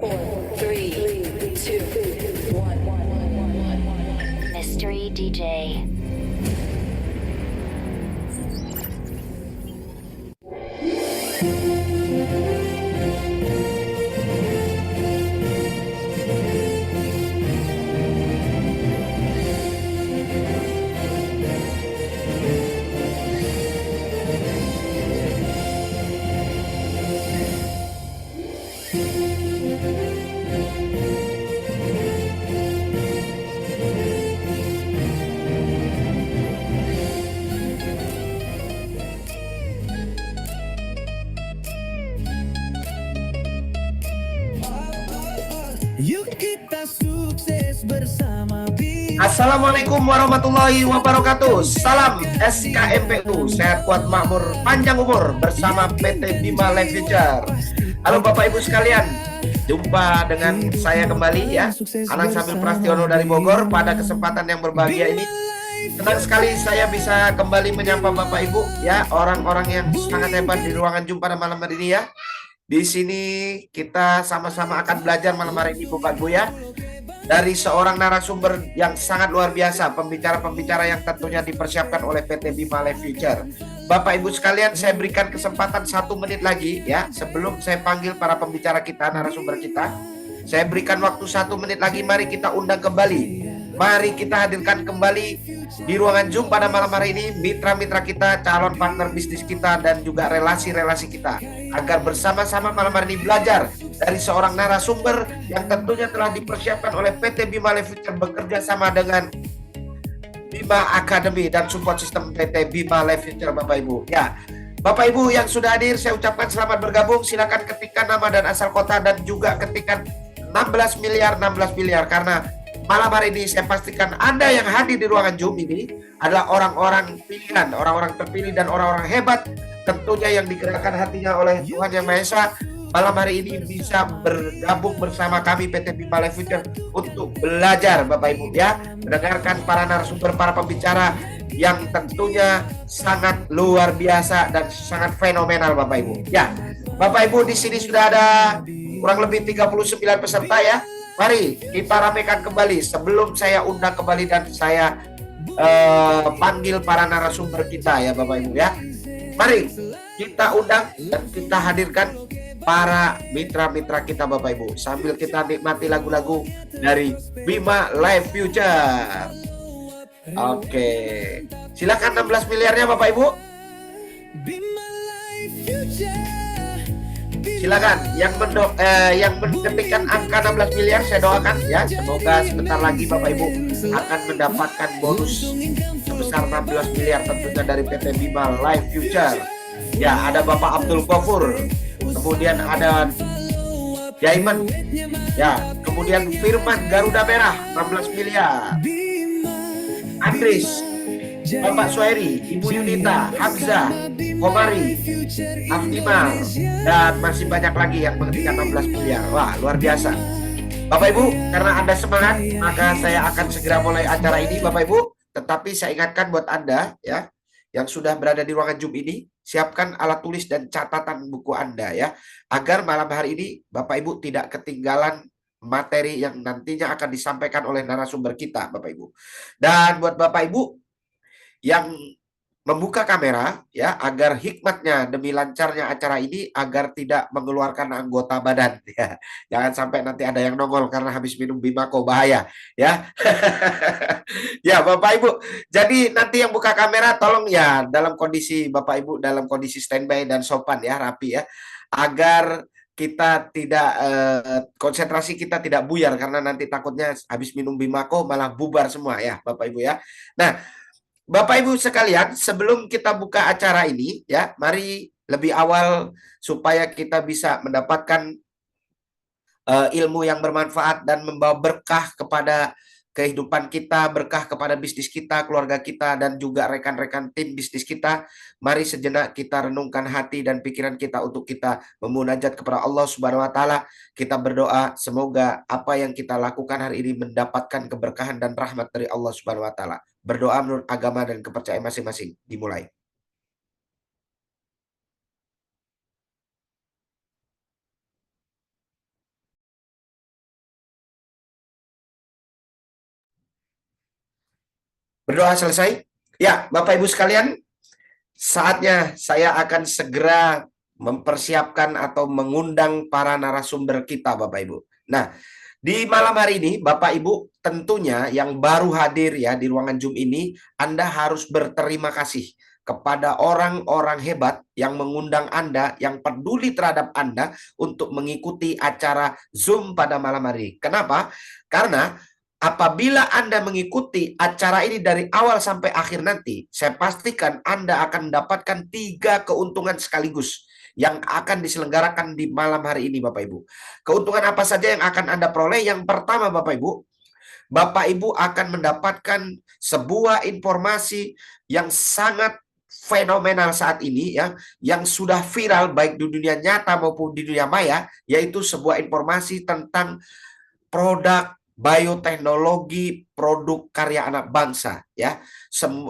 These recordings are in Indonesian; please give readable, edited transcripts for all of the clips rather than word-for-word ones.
Mystery DJ. Yuk kita sukses bersama. Assalamualaikum warahmatullahi wabarakatuh. Salam SKMPU, sehat kuat makmur panjang umur bersama PT Bima Life Future. Halo Bapak Ibu sekalian, jumpa dengan saya kembali ya, Anang Sambil Prastiono dari Bogor. Pada kesempatan yang berbahagia ini, senang sekali saya bisa kembali menyapa Bapak Ibu ya, orang-orang yang sangat hebat di ruangan Zoom pada malam hari ini ya. Di sini kita sama-sama akan belajar malam hari ini Bapak Ibu ya, dari seorang narasumber yang sangat luar biasa, pembicara-pembicara yang tentunya dipersiapkan oleh PT Bima Life Future. Bapak Ibu sekalian, saya berikan kesempatan 1 menit lagi ya, sebelum saya panggil para pembicara kita, narasumber kita. Saya berikan waktu 1 menit lagi, mari kita undang kembali. Mari kita hadirkan kembali di ruangan Zoom pada malam hari ini mitra-mitra kita, calon partner bisnis kita, dan juga relasi-relasi kita, agar bersama-sama malam hari ini belajar dari seorang narasumber yang tentunya telah dipersiapkan oleh PT Bima Life Future bekerja sama dengan Bima Academy dan support system PT Bima Life Future. Bapak Ibu ya, Bapak Ibu yang sudah hadir, saya ucapkan selamat bergabung. Silakan ketikkan nama dan asal kota, dan juga ketikkan 16 miliar, karena malam hari ini saya pastikan Anda yang hadir di ruangan Zoom ini adalah orang-orang pilihan, orang-orang terpilih dan orang-orang hebat tentunya yang digerakkan hatinya oleh Tuhan Yang Maha Esa. Malam hari ini bisa bergabung bersama kami PT Bima Life Future untuk belajar Bapak Ibu ya, mendengarkan para narasumber, para pembicara yang tentunya sangat luar biasa dan sangat fenomenal Bapak Ibu ya. Bapak Ibu, di sini sudah ada kurang lebih 39 peserta ya. Mari kita ramekan kembali sebelum saya undang kembali dan saya panggil para narasumber kita ya Bapak Ibu ya. Mari kita undang dan kita hadirkan para mitra-mitra kita Bapak Ibu, sambil kita nikmati lagu-lagu dari Bima Life Future. Oke, silakan 16 miliarnya Bapak Ibu. Silakan yang mengetikkan angka 16 miliar, saya doakan ya, semoga sebentar lagi Bapak Ibu akan mendapatkan bonus sebesar 16 miliar tentunya dari PT Bima Life Future. Ya, ada Bapak Abdul Ghafur, kemudian ada Jaiman, ya, kemudian Firman Garuda Merah 16 miliar, Andris, Bapak Suhairi, Ibu Yunita, Hamzah, Komari, Aftimal, dan masih banyak lagi yang mengetikkan 16 miliar. Wah, luar biasa. Bapak Ibu, karena Anda semangat, maka saya akan segera mulai acara ini Bapak Ibu. Tetapi saya ingatkan buat Anda ya, yang sudah berada di ruangan Zoom ini, siapkan alat tulis dan catatan buku Anda ya, agar malam hari ini Bapak Ibu tidak ketinggalan materi yang nantinya akan disampaikan oleh narasumber kita Bapak Ibu. Dan buat Bapak Ibu yang membuka kamera ya, agar hikmatnya demi lancarnya acara ini, agar tidak mengeluarkan anggota badan ya. Jangan sampai nanti ada yang nongol karena habis minum Bimako, bahaya ya. Ya Bapak Ibu, jadi nanti yang buka kamera tolong ya dalam kondisi Bapak Ibu dalam kondisi standby dan sopan ya, rapi ya, agar kita tidak konsentrasi kita tidak buyar, karena nanti takutnya habis minum Bimako malah bubar semua ya Bapak Ibu ya. Nah Bapak Ibu sekalian, sebelum kita buka acara ini ya, mari lebih awal supaya kita bisa mendapatkan ilmu yang bermanfaat dan membawa berkah kepada kehidupan kita, berkah kepada bisnis kita, keluarga kita, dan juga rekan-rekan tim bisnis kita. Mari sejenak kita renungkan hati dan pikiran kita untuk kita memunajat kepada Allah Subhanahu wa taala. Kita berdoa semoga apa yang kita lakukan hari ini mendapatkan keberkahan dan rahmat dari Allah Subhanahu wa taala. Berdoa menurut agama dan kepercayaan masing-masing. Dimulai. Berdoa selesai? Ya, Bapak Ibu sekalian, saatnya saya akan segera mempersiapkan atau mengundang para narasumber kita, Bapak Ibu. Nah, di malam hari ini, Bapak Ibu, tentunya yang baru hadir ya di ruangan Zoom ini, Anda harus berterima kasih kepada orang-orang hebat yang mengundang Anda, yang peduli terhadap Anda untuk mengikuti acara Zoom pada malam hari. Kenapa? Karena apabila Anda mengikuti acara ini dari awal sampai akhir nanti, saya pastikan Anda akan mendapatkan 3 keuntungan sekaligus yang akan diselenggarakan di malam hari ini, Bapak Ibu. Keuntungan apa saja yang akan Anda peroleh? Yang pertama, Bapak Ibu akan mendapatkan sebuah informasi yang sangat fenomenal saat ini ya, yang sudah viral baik di dunia nyata maupun di dunia maya, yaitu sebuah informasi tentang produk bioteknologi, produk karya anak bangsa ya.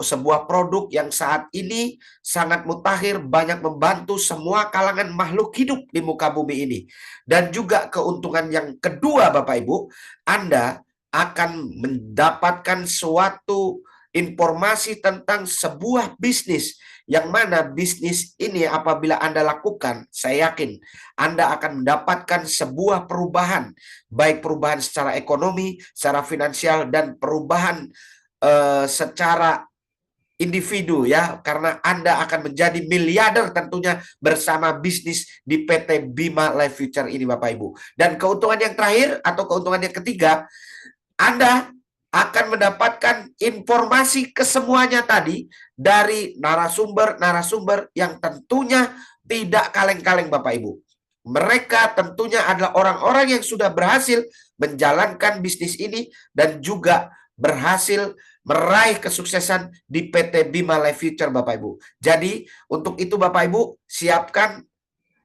Sebuah produk yang saat ini sangat mutakhir, banyak membantu semua kalangan makhluk hidup di muka bumi ini. Dan juga keuntungan yang kedua, Bapak Ibu, Anda akan mendapatkan suatu informasi tentang sebuah bisnis, yang mana bisnis ini apabila Anda lakukan, saya yakin Anda akan mendapatkan sebuah perubahan, baik perubahan secara ekonomi, secara finansial, dan perubahan secara individu ya, karena Anda akan menjadi miliarder tentunya bersama bisnis di PT Bima Life Future ini, Bapak Ibu. Dan keuntungan yang terakhir atau keuntungan yang ketiga, Anda akan mendapatkan informasi kesemuanya tadi dari narasumber-narasumber yang tentunya tidak kaleng-kaleng, Bapak Ibu. Mereka tentunya adalah orang-orang yang sudah berhasil menjalankan bisnis ini dan juga berhasil meraih kesuksesan di PT Bima Life Future, Bapak Ibu. Jadi untuk itu Bapak Ibu, siapkan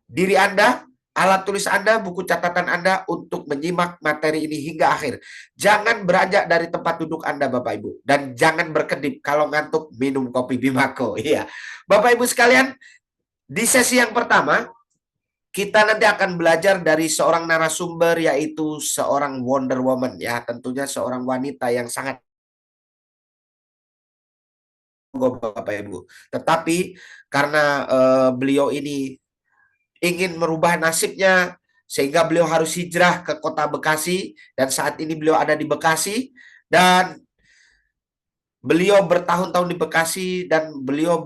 diri Anda, alat tulis Anda, buku catatan Anda untuk menyimak materi ini hingga akhir. Jangan beranjak dari tempat duduk Anda, Bapak Ibu. Dan jangan berkedip, kalau ngantuk minum kopi Bimako. Iya. Bapak Ibu sekalian, di sesi yang pertama, kita nanti akan belajar dari seorang narasumber, yaitu seorang Wonder Woman ya, tentunya seorang wanita yang sangat Bapak Ibu. Tetapi karena beliau ini ingin merubah nasibnya sehingga beliau harus hijrah ke kota Bekasi, dan saat ini beliau ada di Bekasi, dan beliau bertahun-tahun di Bekasi, dan beliau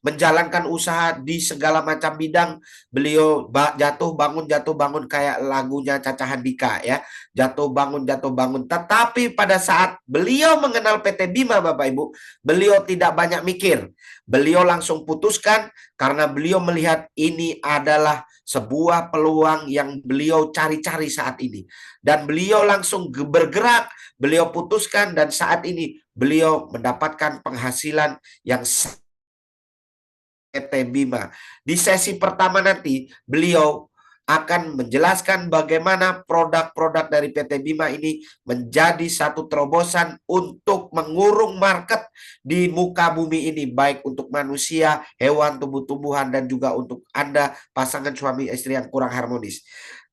menjalankan usaha di segala macam bidang. Beliau jatuh bangun kayak lagunya Caca Handika ya. Jatuh bangun. Tetapi pada saat beliau mengenal PT Bima, Bapak Ibu, beliau tidak banyak mikir. Beliau langsung putuskan karena beliau melihat ini adalah sebuah peluang yang beliau cari-cari saat ini. Dan beliau langsung bergerak, beliau putuskan, dan saat ini beliau mendapatkan penghasilan yang PT Bima. Di sesi pertama nanti beliau akan menjelaskan bagaimana produk-produk dari PT Bima ini menjadi satu terobosan untuk mengurung market di muka bumi ini, baik untuk manusia, hewan, tumbuh-tumbuhan, dan juga untuk Anda pasangan suami istri yang kurang harmonis.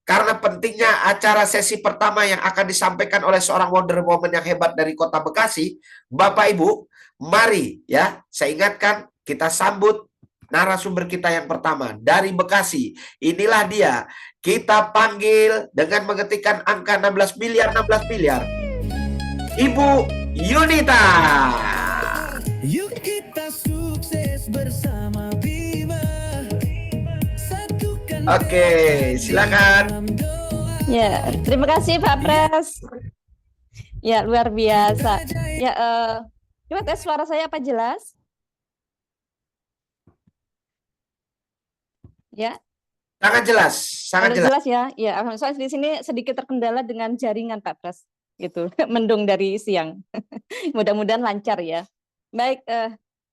Karena pentingnya acara sesi pertama yang akan disampaikan oleh seorang Wonder Woman yang hebat dari kota Bekasi, Bapak Ibu, mari ya, saya ingatkan, kita sambut narasumber kita yang pertama dari Bekasi. Inilah dia, kita panggil dengan mengetikkan angka 16 miliar, Ibu Yunita. Yuk kita sukses bersama Bima. Satukan Oke, silakan. dalam doa. Ya, terima kasih Pak Pres. Ya, luar biasa. Ya, coba tes suara saya apa jelas? Ya, Sangat jelas, sangat udah jelas. jelas ya. Ya, soalnya di sini sedikit terkendala dengan jaringan Pak Pres. Gitu, mendung dari siang. Mudah-mudahan lancar ya. Baik,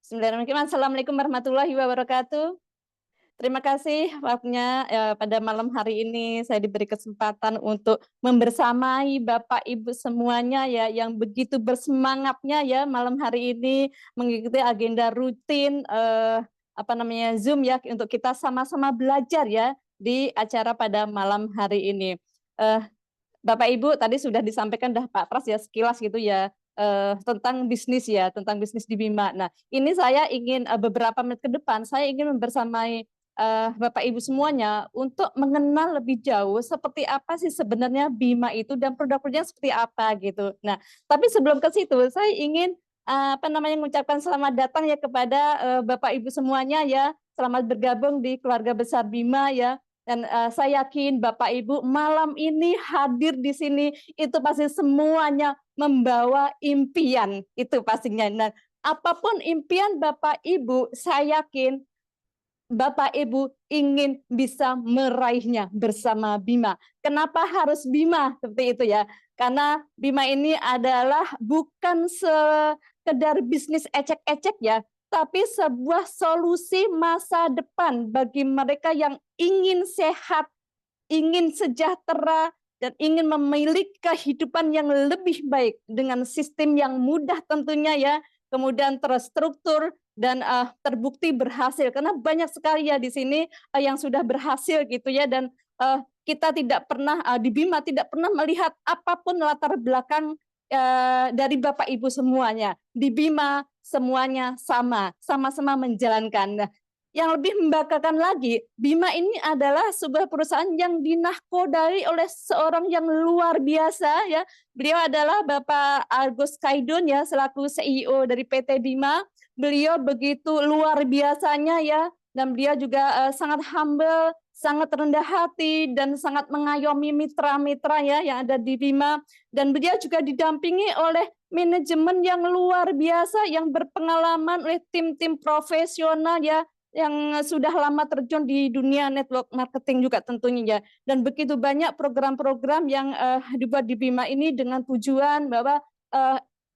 Bismillahirrahmanirrahim. Assalamualaikum warahmatullahi wabarakatuh. Terima kasih waktunya pada malam hari ini saya diberi kesempatan untuk membersamai Bapak Ibu semuanya ya yang begitu bersemangatnya ya malam hari ini mengikuti agenda rutin Zoom ya untuk kita sama-sama belajar ya di acara pada malam hari ini. Bapak Ibu tadi sudah disampaikan dah Pak Pras ya sekilas gitu ya tentang bisnis ya, tentang bisnis di Bima. Nah, ini saya ingin beberapa menit ke depan saya ingin membersamai Bapak Ibu semuanya untuk mengenal lebih jauh seperti apa sih sebenarnya Bima itu dan produk-produknya seperti apa gitu. Nah, tapi sebelum ke situ saya ingin mengucapkan selamat datang ya kepada Bapak Ibu semuanya ya. Selamat bergabung di keluarga besar Bima ya. Dan saya yakin Bapak Ibu malam ini hadir di sini itu pasti semuanya membawa impian itu pastinya. Nah, apapun impian Bapak Ibu, saya yakin Bapak Ibu ingin bisa meraihnya bersama Bima. Kenapa harus Bima seperti itu ya? Karena Bima ini adalah bukan sekedar bisnis ecek-ecek ya, tapi sebuah solusi masa depan bagi mereka yang ingin sehat, ingin sejahtera, dan ingin memiliki kehidupan yang lebih baik dengan sistem yang mudah tentunya ya, kemudian terstruktur dan terbukti berhasil karena banyak sekali ya di sini yang sudah berhasil gitu ya dan kita tidak pernah di Bima tidak pernah melihat apapun latar belakang dari Bapak Ibu semuanya. Di Bima semuanya sama-sama menjalankan. Nah, yang lebih membanggakan lagi, Bima ini adalah sebuah perusahaan yang dinahkodai oleh seorang yang luar biasa ya. Beliau adalah Bapak Agus Kaidun ya selaku CEO dari PT Bima. Beliau begitu luar biasanya ya dan beliau juga sangat humble, sangat rendah hati dan sangat mengayomi mitra-mitra ya yang ada di Bima dan beliau juga didampingi oleh manajemen yang luar biasa yang berpengalaman oleh tim-tim profesional ya yang sudah lama terjun di dunia network marketing juga tentunya ya. Dan begitu banyak program-program yang dibuat di Bima ini dengan tujuan bahwa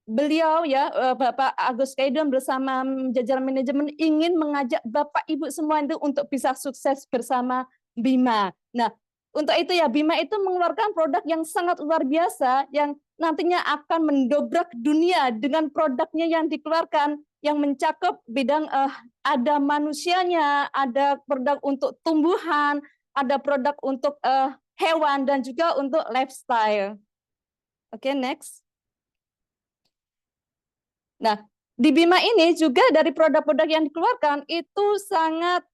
beliau ya Bapak Agus Kaidun bersama jajaran manajemen ingin mengajak Bapak Ibu semua itu untuk bisa sukses bersama Bima. Nah, untuk itu ya Bima itu mengeluarkan produk yang sangat luar biasa yang nantinya akan mendobrak dunia dengan produknya yang dikeluarkan yang mencakup bidang ada manusianya, ada produk untuk tumbuhan, ada produk untuk hewan dan juga untuk lifestyle. Oke, next. Nah, di Bima ini juga dari produk-produk yang dikeluarkan itu sangat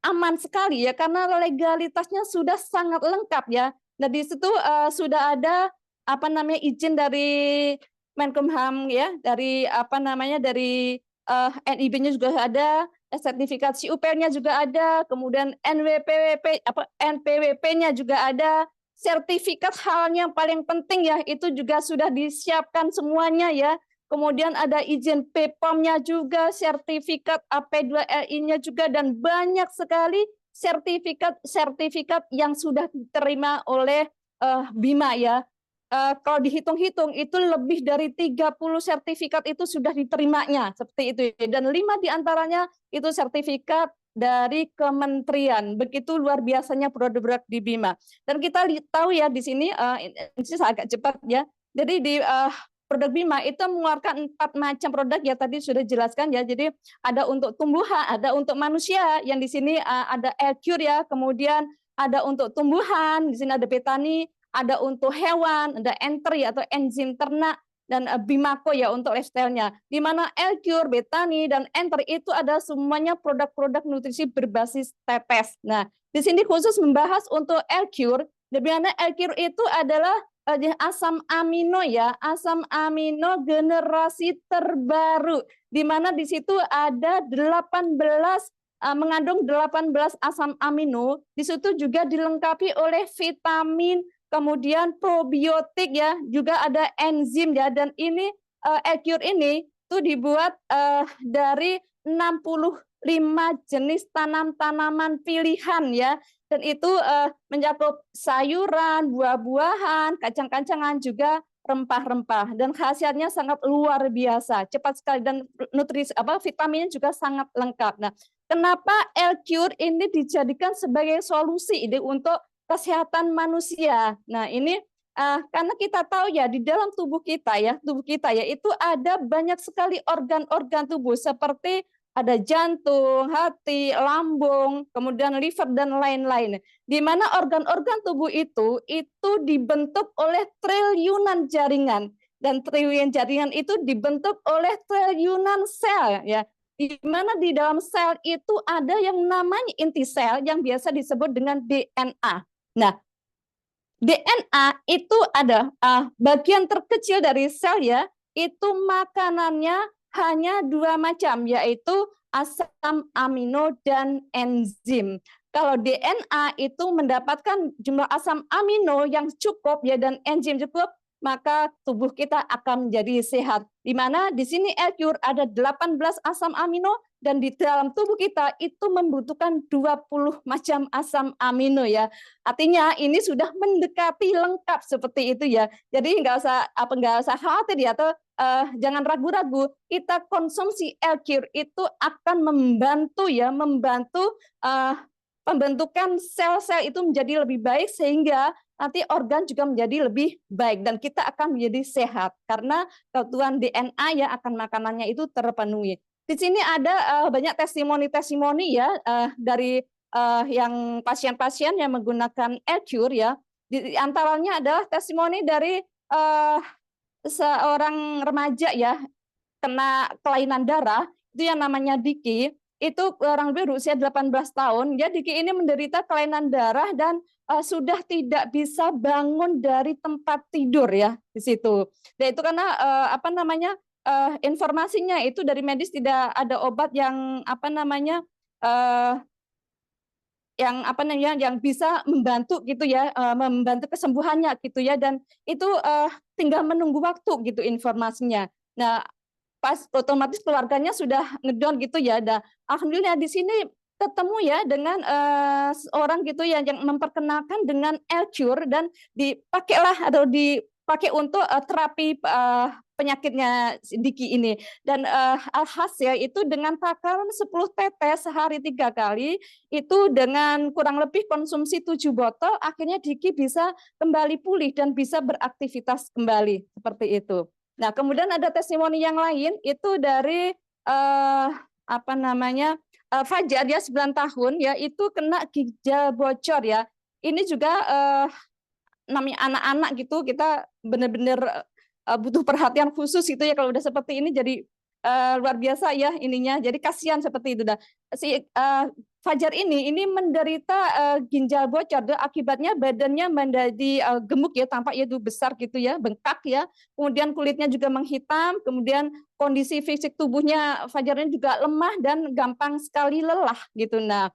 aman sekali ya karena legalitasnya sudah sangat lengkap ya. Nah, di situ sudah ada izin dari Menkumham ya, dari dari NIB-nya juga ada, sertifikasi UPR-nya juga ada, kemudian NPWP-nya juga ada, sertifikat halnya yang paling penting ya itu juga sudah disiapkan semuanya ya. Kemudian ada izin BPOM-nya juga, sertifikat AP2RI-nya juga dan banyak sekali sertifikat yang sudah diterima oleh Bima ya. Kalau dihitung-hitung itu lebih dari 30 sertifikat itu sudah diterimanya seperti itu dan 5 diantaranya itu sertifikat dari kementerian. Begitu luar biasanya produk-produk di Bima. Dan kita tahu ya di sini ini agak cepat ya. Jadi di produk Bima itu mengeluarkan 4 macam produk ya tadi sudah jelaskan ya. Jadi ada untuk tumbuhan, ada untuk manusia yang di sini ada Elcure ya, kemudian ada untuk tumbuhan, di sini ada Betani, ada untuk hewan, ada entry atau enzim ternak, dan Bimako ya untuk lifestyle-nya. Di mana Elcure, Betani, dan entry itu ada semuanya produk-produk nutrisi berbasis tetes. Nah, di sini khusus membahas untuk Elcure, di mana Elcure itu adalah asam amino ya, asam amino generasi terbaru, di mana di situ ada 18 mengandung 18 asam amino, di situ juga dilengkapi oleh vitamin, kemudian probiotik ya, juga ada enzim ya, dan ini Elcure ini tuh dibuat dari 65 jenis tanaman pilihan ya, dan itu mencakup sayuran, buah-buahan, kacang-kacangan juga rempah-rempah dan khasiatnya sangat luar biasa, cepat sekali dan nutrisi vitaminnya juga sangat lengkap. Nah, kenapa Elcure ini dijadikan sebagai solusi ini untuk kesehatan manusia? Nah, ini karena kita tahu ya di dalam tubuh kita ya itu ada banyak sekali organ-organ tubuh seperti ada jantung, hati, lambung, kemudian liver dan lain-lain. Di mana organ-organ tubuh itu dibentuk oleh triliunan jaringan. dan triliun jaringan itu dibentuk oleh triliunan sel ya. Di mana di dalam sel itu ada yang namanya inti sel yang biasa disebut dengan DNA. Nah, DNA itu ada bagian terkecil dari sel ya, itu makanannya hanya 2 macam, yaitu asam amino dan enzim. Kalau DNA itu mendapatkan jumlah asam amino yang cukup ya dan enzim cukup, maka tubuh kita akan menjadi sehat. Di mana di sini L-Cure ada 18 asam amino dan di dalam tubuh kita itu membutuhkan 20 macam asam amino ya. Artinya ini sudah mendekati lengkap seperti itu ya. Jadi nggak usah khawatir ya, atau jangan ragu-ragu. Kita konsumsi L-Cure itu akan membantu pembentukan sel-sel itu menjadi lebih baik sehingga nanti organ juga menjadi lebih baik dan kita akan menjadi sehat karena kebutuhan DNA ya akan makanannya itu terpenuhi. Di sini ada banyak testimoni-testimoni ya dari yang pasien-pasien yang menggunakan L-Cure ya. Di antaranya adalah testimoni dari seorang remaja ya kena kelainan darah itu yang namanya Diki. Itu kurang lebih berusia 18 tahun. Ya, Diki ini menderita kelainan darah dan sudah tidak bisa bangun dari tempat tidur ya di situ. Dan itu karena informasinya itu dari medis tidak ada obat yang yang bisa membantu gitu ya, membantu kesembuhannya gitu ya, dan itu tinggal menunggu waktu gitu informasinya. Nah, pas otomatis keluarganya sudah ngedon gitu ya. Alhamdulillah di sini ketemu ya dengan seorang gitu ya yang memperkenalkan dengan L-Cure dan dipakai untuk terapi penyakitnya Diki ini. Dan alhasil itu dengan takaran 10 tetes sehari 3 kali itu dengan kurang lebih konsumsi 7 botol akhirnya Diki bisa kembali pulih dan bisa beraktivitas kembali seperti itu. Nah, kemudian ada testimoni yang lain itu dari Fajar dia 9 tahun ya itu kena ginjal bocor ya. Ini juga namanya anak-anak gitu kita benar-benar butuh perhatian khusus gitu ya kalau udah seperti ini jadi luar biasa ya ininya. Jadi kasihan seperti itu dah. Fajar ini menderita ginjal bocor, akibatnya badannya menjadi gemuk ya, tampak itu besar gitu ya, bengkak ya. Kemudian kulitnya juga menghitam, kemudian kondisi fisik tubuhnya Fajar ini juga lemah dan gampang sekali lelah gitu. Nah,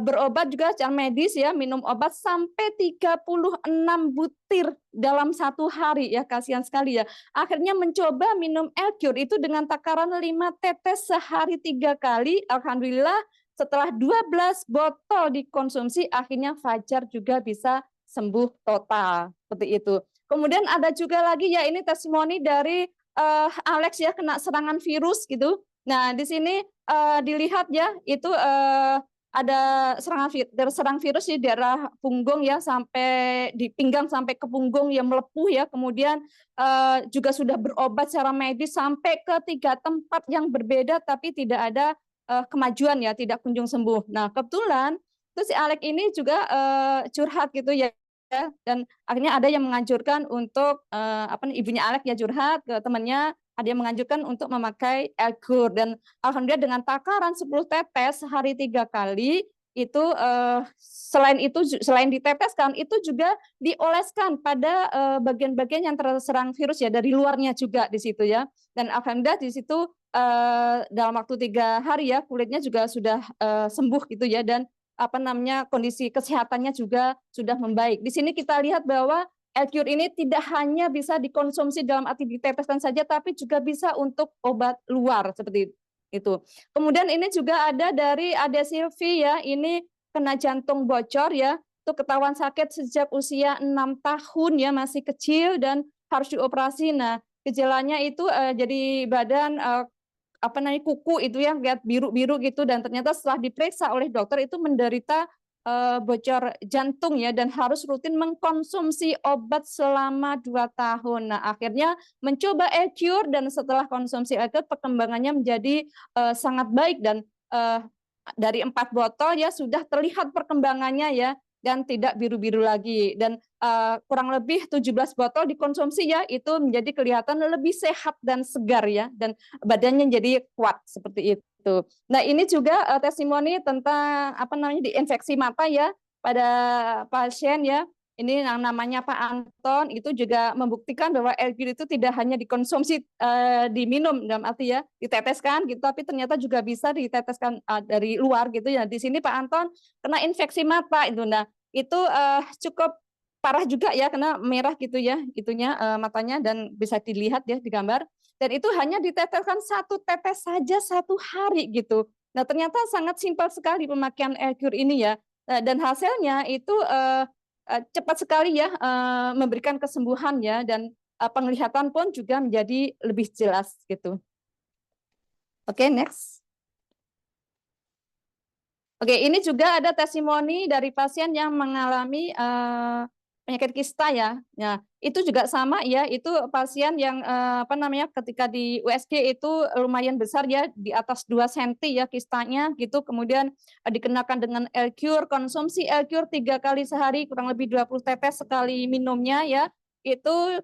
berobat juga secara medis ya, minum obat sampai 36 butir dalam 1 hari ya, kasihan sekali ya. Akhirnya mencoba minum L-Cure itu dengan takaran 5 tetes sehari 3 kali. Alhamdulillah setelah 12 botol dikonsumsi akhirnya Fajar juga bisa sembuh total seperti itu. Kemudian ada juga lagi ya ini testimoni dari Alex ya kena serangan virus gitu. Nah, di sini dilihat ya itu ada serang virus di daerah punggung ya sampai di pinggang sampai ke punggung yang melepuh ya, kemudian juga sudah berobat secara medis sampai ke 3 tempat yang berbeda tapi tidak ada kemajuan ya, tidak kunjung sembuh. Nah, kebetulan terus si Alex ini juga curhat gitu ya, dan akhirnya ada yang menganjurkan untuk ibunya Alex ya curhat ke temannya, ada yang menganjurkan untuk memakai L-Cure dan alhamdulillah dengan takaran 10 tetes sehari 3 kali itu selain diteteskan itu juga dioleskan pada bagian-bagian yang terserang virus ya dari luarnya juga di situ ya, dan alhamdulillah di situ dalam waktu 3 hari ya kulitnya juga sudah sembuh gitu ya, dan kondisi kesehatannya juga sudah membaik. Di sini kita lihat bahwa L-Cure ini tidak hanya bisa dikonsumsi dalam arti diteteskan saja, tapi juga bisa untuk obat luar seperti itu. Kemudian ini juga ada dari Ade Silvi ya, ini kena jantung bocor ya, itu ketahuan sakit sejak usia 6 tahun ya, masih kecil dan harus dioperasi. Nah, gejalanya itu jadi badan kuku itu ya lihat biru-biru gitu, dan ternyata setelah diperiksa oleh dokter itu menderita bocor jantung ya dan harus rutin mengkonsumsi obat selama 2 tahun. Nah, akhirnya mencoba L-Cure dan setelah konsumsi L-Cure perkembangannya menjadi sangat baik dan dari 4 botol ya sudah terlihat perkembangannya ya. dan tidak biru-biru lagi. Dan kurang lebih 17 botol dikonsumsi ya, itu menjadi kelihatan lebih sehat dan segar ya, dan badannya jadi kuat seperti itu. Nah, ini juga testimoni tentang diinfeksi mata ya pada pasien ya. Ini yang namanya Pak Anton, itu juga membuktikan bahwa L-Cure itu tidak hanya dikonsumsi diminum dalam arti ya diteteskan gitu, tapi ternyata juga bisa diteteskan dari luar gitu ya. Di sini Pak Anton kena infeksi mata itu. Nah, itu cukup parah juga ya, kena merah gitu ya itunya matanya, dan bisa dilihat ya di gambar. Dan itu hanya diteteskan 1 tetes saja 1 hari gitu. Nah, ternyata sangat simpel sekali pemakaian L-Cure ini ya. Dan hasilnya itu cepat sekali ya memberikan kesembuhan ya, dan penglihatan pun juga menjadi lebih jelas gitu. Oke, next. Oke, ini juga ada testimoni dari pasien yang mengalami penyakit kista ya. Nah, itu juga sama ya, itu pasien yang ketika di USG itu lumayan besar ya, di atas 2 cm ya kistanya gitu. Kemudian dikenakan dengan L-Cure, konsumsi L-Cure 3 kali sehari, kurang lebih 20 tetes sekali minumnya ya. Itu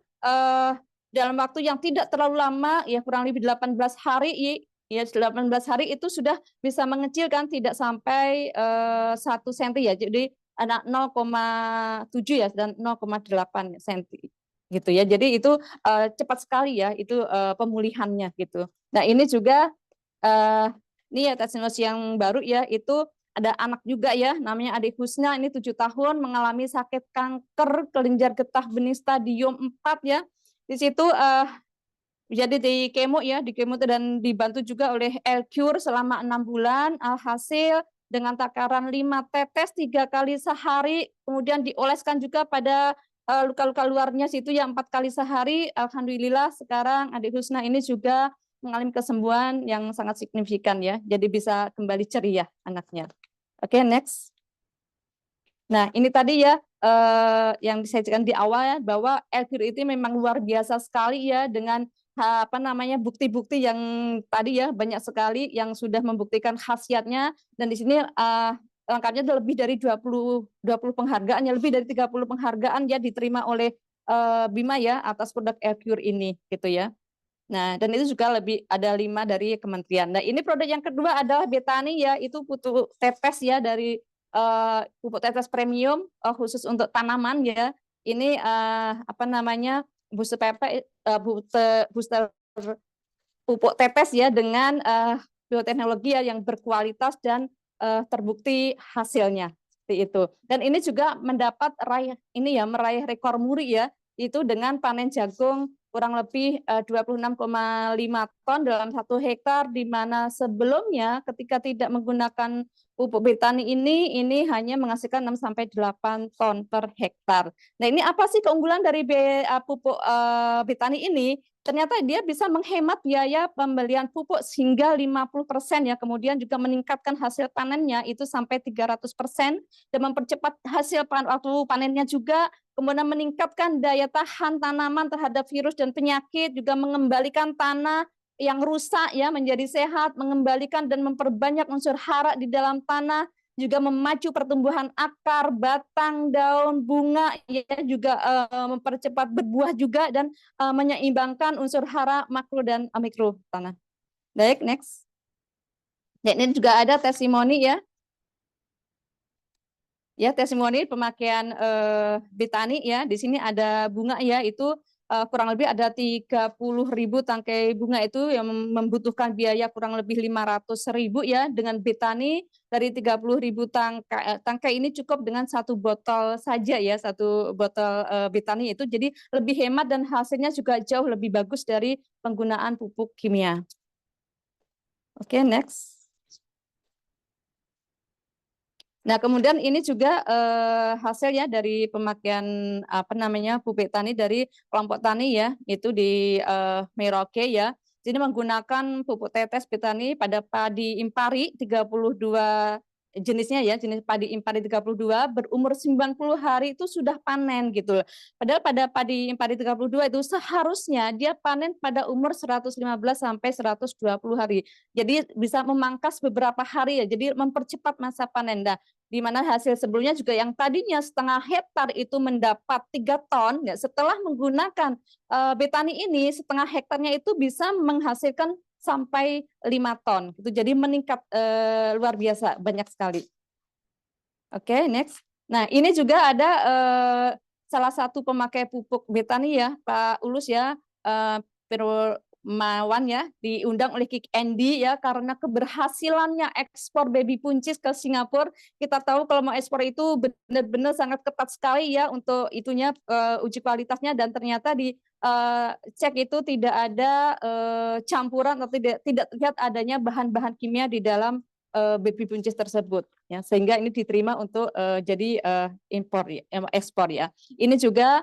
dalam waktu yang tidak terlalu lama ya, kurang lebih 18 hari ya, 18 hari itu sudah bisa mengecilkan tidak sampai 1 cm ya. Jadi ada 0,7 ya dan 0,8 cm gitu ya. Jadi itu cepat sekali ya itu pemulihannya gitu. Nah, ini juga ini ya testimoni yang baru ya, itu ada anak juga ya, namanya Adik Husna, ini 7 tahun, mengalami sakit kanker kelenjar getah bening stadium 4 ya. Di situ jadi di kemo ya, di kemo dan dibantu juga oleh L-Cure selama 6 bulan. Alhasil dengan takaran 5 tetes 3 kali sehari, kemudian dioleskan juga pada luka-luka luarnya situ ya 4 kali sehari. Alhamdulillah sekarang Adik Husna ini juga mengalami kesembuhan yang sangat signifikan ya. Jadi bisa kembali ceria anaknya. Oke, next. Nah, ini tadi ya yang disajikan di awal ya, bahwa L-Cure itu memang luar biasa sekali ya, dengan bukti-bukti yang tadi ya, banyak sekali yang sudah membuktikan khasiatnya. Dan di sini lengkapnya ada lebih dari 20 penghargaan ya, lebih dari 30 penghargaan ya diterima oleh Bima ya atas produk L-Cure ini gitu ya. Nah, dan itu juga ada 5 dari kementerian. Nah, ini produk yang kedua adalah Betani ya, itu pupuk tetes ya, dari pupuk tetes premium khusus untuk tanaman ya. Ini booster booster pupuk tetes ya, dengan bioteknologi ya yang berkualitas dan terbukti hasilnya seperti itu. Dan ini juga meraih rekor muri ya, itu dengan panen jagung kurang lebih 26,5 ton dalam 1 hektar, di mana sebelumnya ketika tidak menggunakan pupuk Betani ini hanya menghasilkan 6 sampai 8 ton per hektar. Nah, ini apa sih keunggulan dari pupuk Betani ini? Ternyata dia bisa menghemat biaya pembelian pupuk hingga 50% ya, kemudian juga meningkatkan hasil panennya itu sampai 300% dan mempercepat hasil waktu panennya juga, kemudian meningkatkan daya tahan tanaman terhadap virus dan penyakit, juga mengembalikan tanah yang rusak ya menjadi sehat, mengembalikan dan memperbanyak unsur hara di dalam tanah, juga memacu pertumbuhan akar, batang, daun, bunga, ya juga mempercepat berbuah juga, dan menyeimbangkan unsur hara makro dan mikro tanah. Baik, next. Ya, ini juga ada testimoni ya. Ya, testimoni pemakaian Betani ya. Di sini ada bunga ya, itu kurang lebih ada 30.000 tangkai bunga itu yang membutuhkan biaya kurang lebih 500.000 ya. Dengan Betani dari 30.000 tangkai ini cukup dengan 1 botol saja ya, 1 botol Betani itu, jadi lebih hemat dan hasilnya juga jauh lebih bagus dari penggunaan pupuk kimia. Oke, next. Nah, kemudian ini juga hasil ya dari pemakaian pupuk Betani dari kelompok tani ya, itu di Merauke ya. Jadi menggunakan pupuk tetes Betani pada padi impari 32 jenisnya ya, jenis padi impari 32 berumur 90 hari itu sudah panen gitu. Padahal pada padi impari 32 itu seharusnya dia panen pada umur 115 sampai 120 hari. Jadi bisa memangkas beberapa hari ya, jadi mempercepat masa panen. Nah, di mana hasil sebelumnya juga yang tadinya setengah hektar itu mendapat 3 ton, ya, setelah menggunakan Betani ini setengah hektarnya itu bisa menghasilkan sampai 5 ton. Gitu. Jadi meningkat luar biasa, banyak sekali. Oke, next. Nah, ini juga ada salah satu pemakai pupuk Betani ya, Pak Ulus ya, Permawan ya, diundang oleh Kik Andy ya, karena keberhasilannya ekspor baby puncis ke Singapura. Kita tahu kalau mau ekspor itu benar-benar sangat ketat sekali ya untuk itunya uji kualitasnya, dan ternyata di cek itu tidak ada campuran atau tidak terlihat adanya bahan-bahan kimia di dalam baby puncis tersebut ya, sehingga ini diterima untuk jadi impor ya, ekspor ya. Ini juga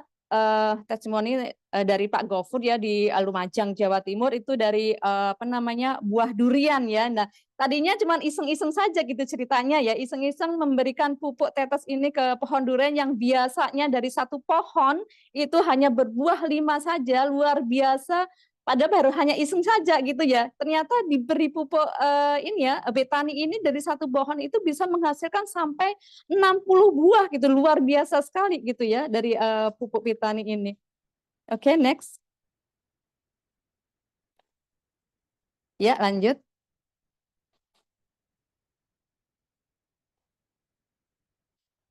testimoni dari Pak Gofur ya di Lumajang Jawa Timur, itu dari apa namanya, buah durian ya. Nah, tadinya cuma iseng-iseng saja gitu ceritanya ya, iseng-iseng memberikan pupuk tetes ini ke pohon durian yang biasanya dari satu pohon itu hanya berbuah 5 saja, luar biasa. Padahal baru hanya iseng saja gitu ya. Ternyata diberi pupuk ini ya, Betani ini dari satu pohon itu bisa menghasilkan sampai 60 buah gitu, luar biasa sekali gitu ya dari pupuk Betani ini. Oke, next. Ya, lanjut.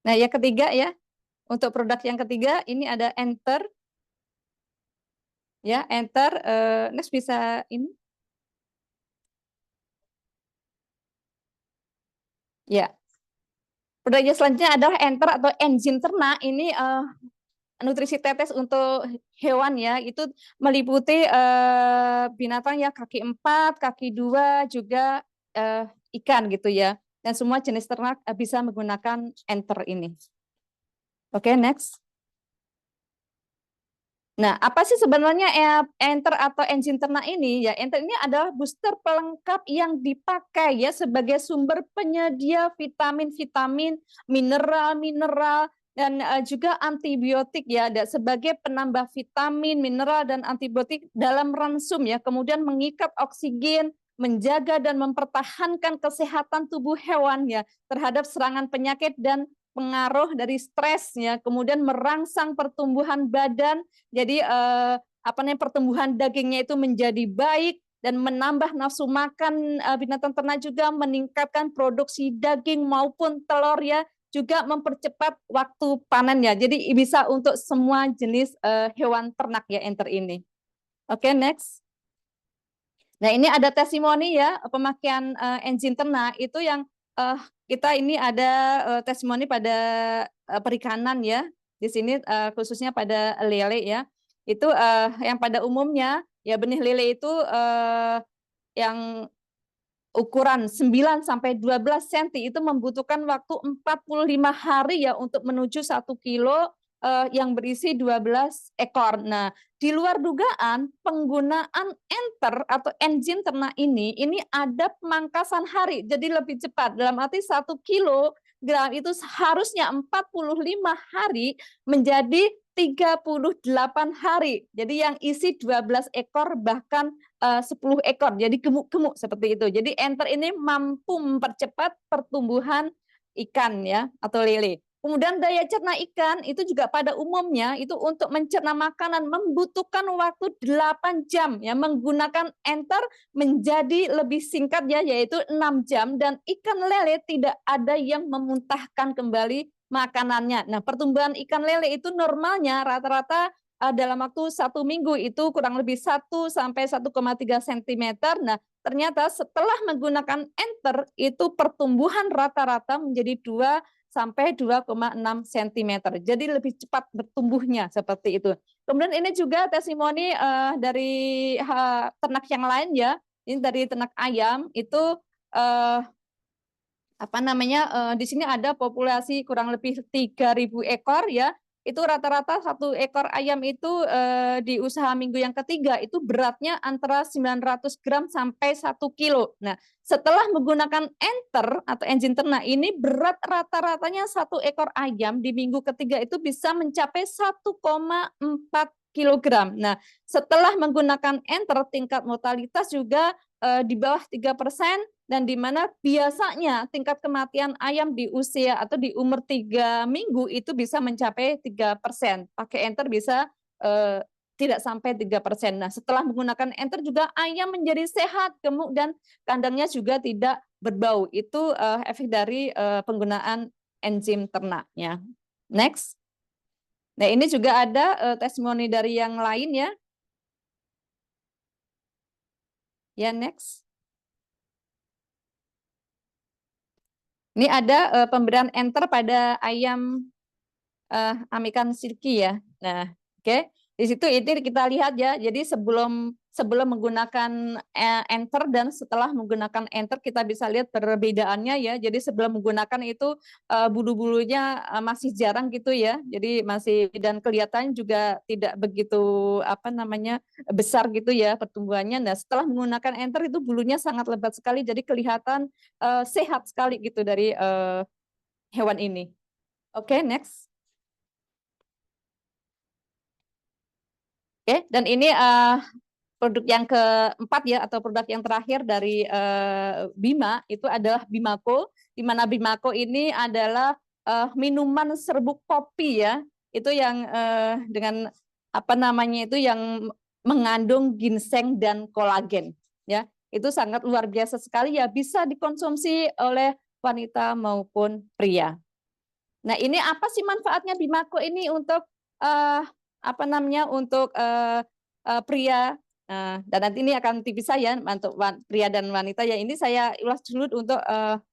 Nah, yang ketiga ya, untuk produk yang ketiga ini ada Enter. Ya, Enter. Next bisa ini. Ya. Produk selanjutnya adalah Enter atau enzim ternak. Ini nutrisi tetes untuk hewan ya, itu meliputi binatang ya, kaki 4, kaki 2, juga ikan gitu ya. Dan semua jenis ternak bisa menggunakan Enter ini. Oke, next. Nah, apa sih sebenarnya Enter atau enzim ternak ini? Ya, Enter ini adalah booster pelengkap yang dipakai ya sebagai sumber penyedia vitamin-vitamin, mineral-mineral, dan juga antibiotik ya, sebagai penambah vitamin, mineral, dan antibiotik dalam ransum ya, kemudian mengikat oksigen, menjaga dan mempertahankan kesehatan tubuh hewan ya terhadap serangan penyakit dan pengaruh dari stres ya, kemudian merangsang pertumbuhan badan. Jadi apa namanya, pertumbuhan dagingnya itu menjadi baik dan menambah nafsu makan binatang ternak, juga meningkatkan produksi daging maupun telur ya, juga mempercepat waktu panen ya. Jadi bisa untuk semua jenis hewan ternak ya Enter ini. Oke, next. Nah, ini ada testimoni ya pemakaian enzim ternak itu yang kita ini ada testimoni pada perikanan ya. Di sini khususnya pada lele ya. Itu yang pada umumnya ya benih lele itu yang ukuran 9 sampai 12 cm itu membutuhkan waktu 45 hari ya untuk menuju 1 kilo yang berisi 12 ekor. Nah, di luar dugaan penggunaan Enter atau enzim ternak ini ada pemangkasan hari, jadi lebih cepat. Dalam arti 1 kilogram itu harusnya 45 hari menjadi 38 hari. Jadi yang isi 12 ekor bahkan 10 ekor. Jadi gemuk-gemuk seperti itu. Jadi Enter ini mampu mempercepat pertumbuhan ikan ya atau lele. Kemudian daya cerna ikan itu juga pada umumnya itu untuk mencerna makanan membutuhkan waktu 8 jam ya, menggunakan Enter menjadi lebih singkat ya, yaitu 6 jam, dan ikan lele tidak ada yang memuntahkan kembali makanannya. Nah, pertumbuhan ikan lele itu normalnya rata-rata dalam waktu 1 minggu itu kurang lebih 1 sampai 1,3 cm. Nah, ternyata setelah menggunakan Enter itu pertumbuhan rata-rata menjadi 2 sampai 2,6 cm. Jadi lebih cepat bertumbuhnya seperti itu. Kemudian ini juga testimoni dari ternak yang lain ya. Ini dari ternak ayam itu apa namanya, di sini ada populasi kurang lebih 3.000 ekor ya. Itu rata-rata 1 ekor ayam itu di usaha minggu yang ketiga itu beratnya antara 900 gram sampai 1 kilo. Nah, setelah menggunakan Enter atau enzim ternak ini, berat rata-ratanya 1 ekor ayam di minggu ketiga itu bisa mencapai 1,4 kilogram. Nah, setelah menggunakan Enter tingkat mortalitas juga di bawah 3%, dan di mana biasanya tingkat kematian ayam di usia atau di umur 3 minggu itu bisa mencapai 3%. Pakai enter bisa tidak sampai 3%. Nah, setelah menggunakan enter juga ayam menjadi sehat, gemuk, dan kandangnya juga tidak berbau. Itu efek dari penggunaan enzim ternaknya. Next. Nah, ini juga ada testimoni dari yang lain ya. Ya, next. Ini ada pemberian enter pada ayam American Silky ya. Nah, oke. Di situ ini kita lihat ya. Jadi sebelum menggunakan enter dan setelah menggunakan enter kita bisa lihat perbedaannya ya. Jadi sebelum menggunakan itu bulu-bulunya masih jarang gitu ya. Jadi masih, dan kelihatan juga tidak begitu besar gitu ya pertumbuhannya. Nah, setelah menggunakan enter itu bulunya sangat lebat sekali. Jadi kelihatan sehat sekali gitu dari hewan ini. Oke, next. Oke, dan ini produk yang keempat ya, atau produk yang terakhir dari Bima itu adalah Bimako, di mana Bimako ini adalah minuman serbuk kopi ya, itu yang dengan itu yang mengandung ginseng dan kolagen ya, itu sangat luar biasa sekali ya, bisa dikonsumsi oleh wanita maupun pria. Nah, ini apa sih manfaatnya Bimako ini untuk untuk pria, dan nanti ini akan dipisah ya untuk pria dan wanita ya. Ini saya ulas dulu untuk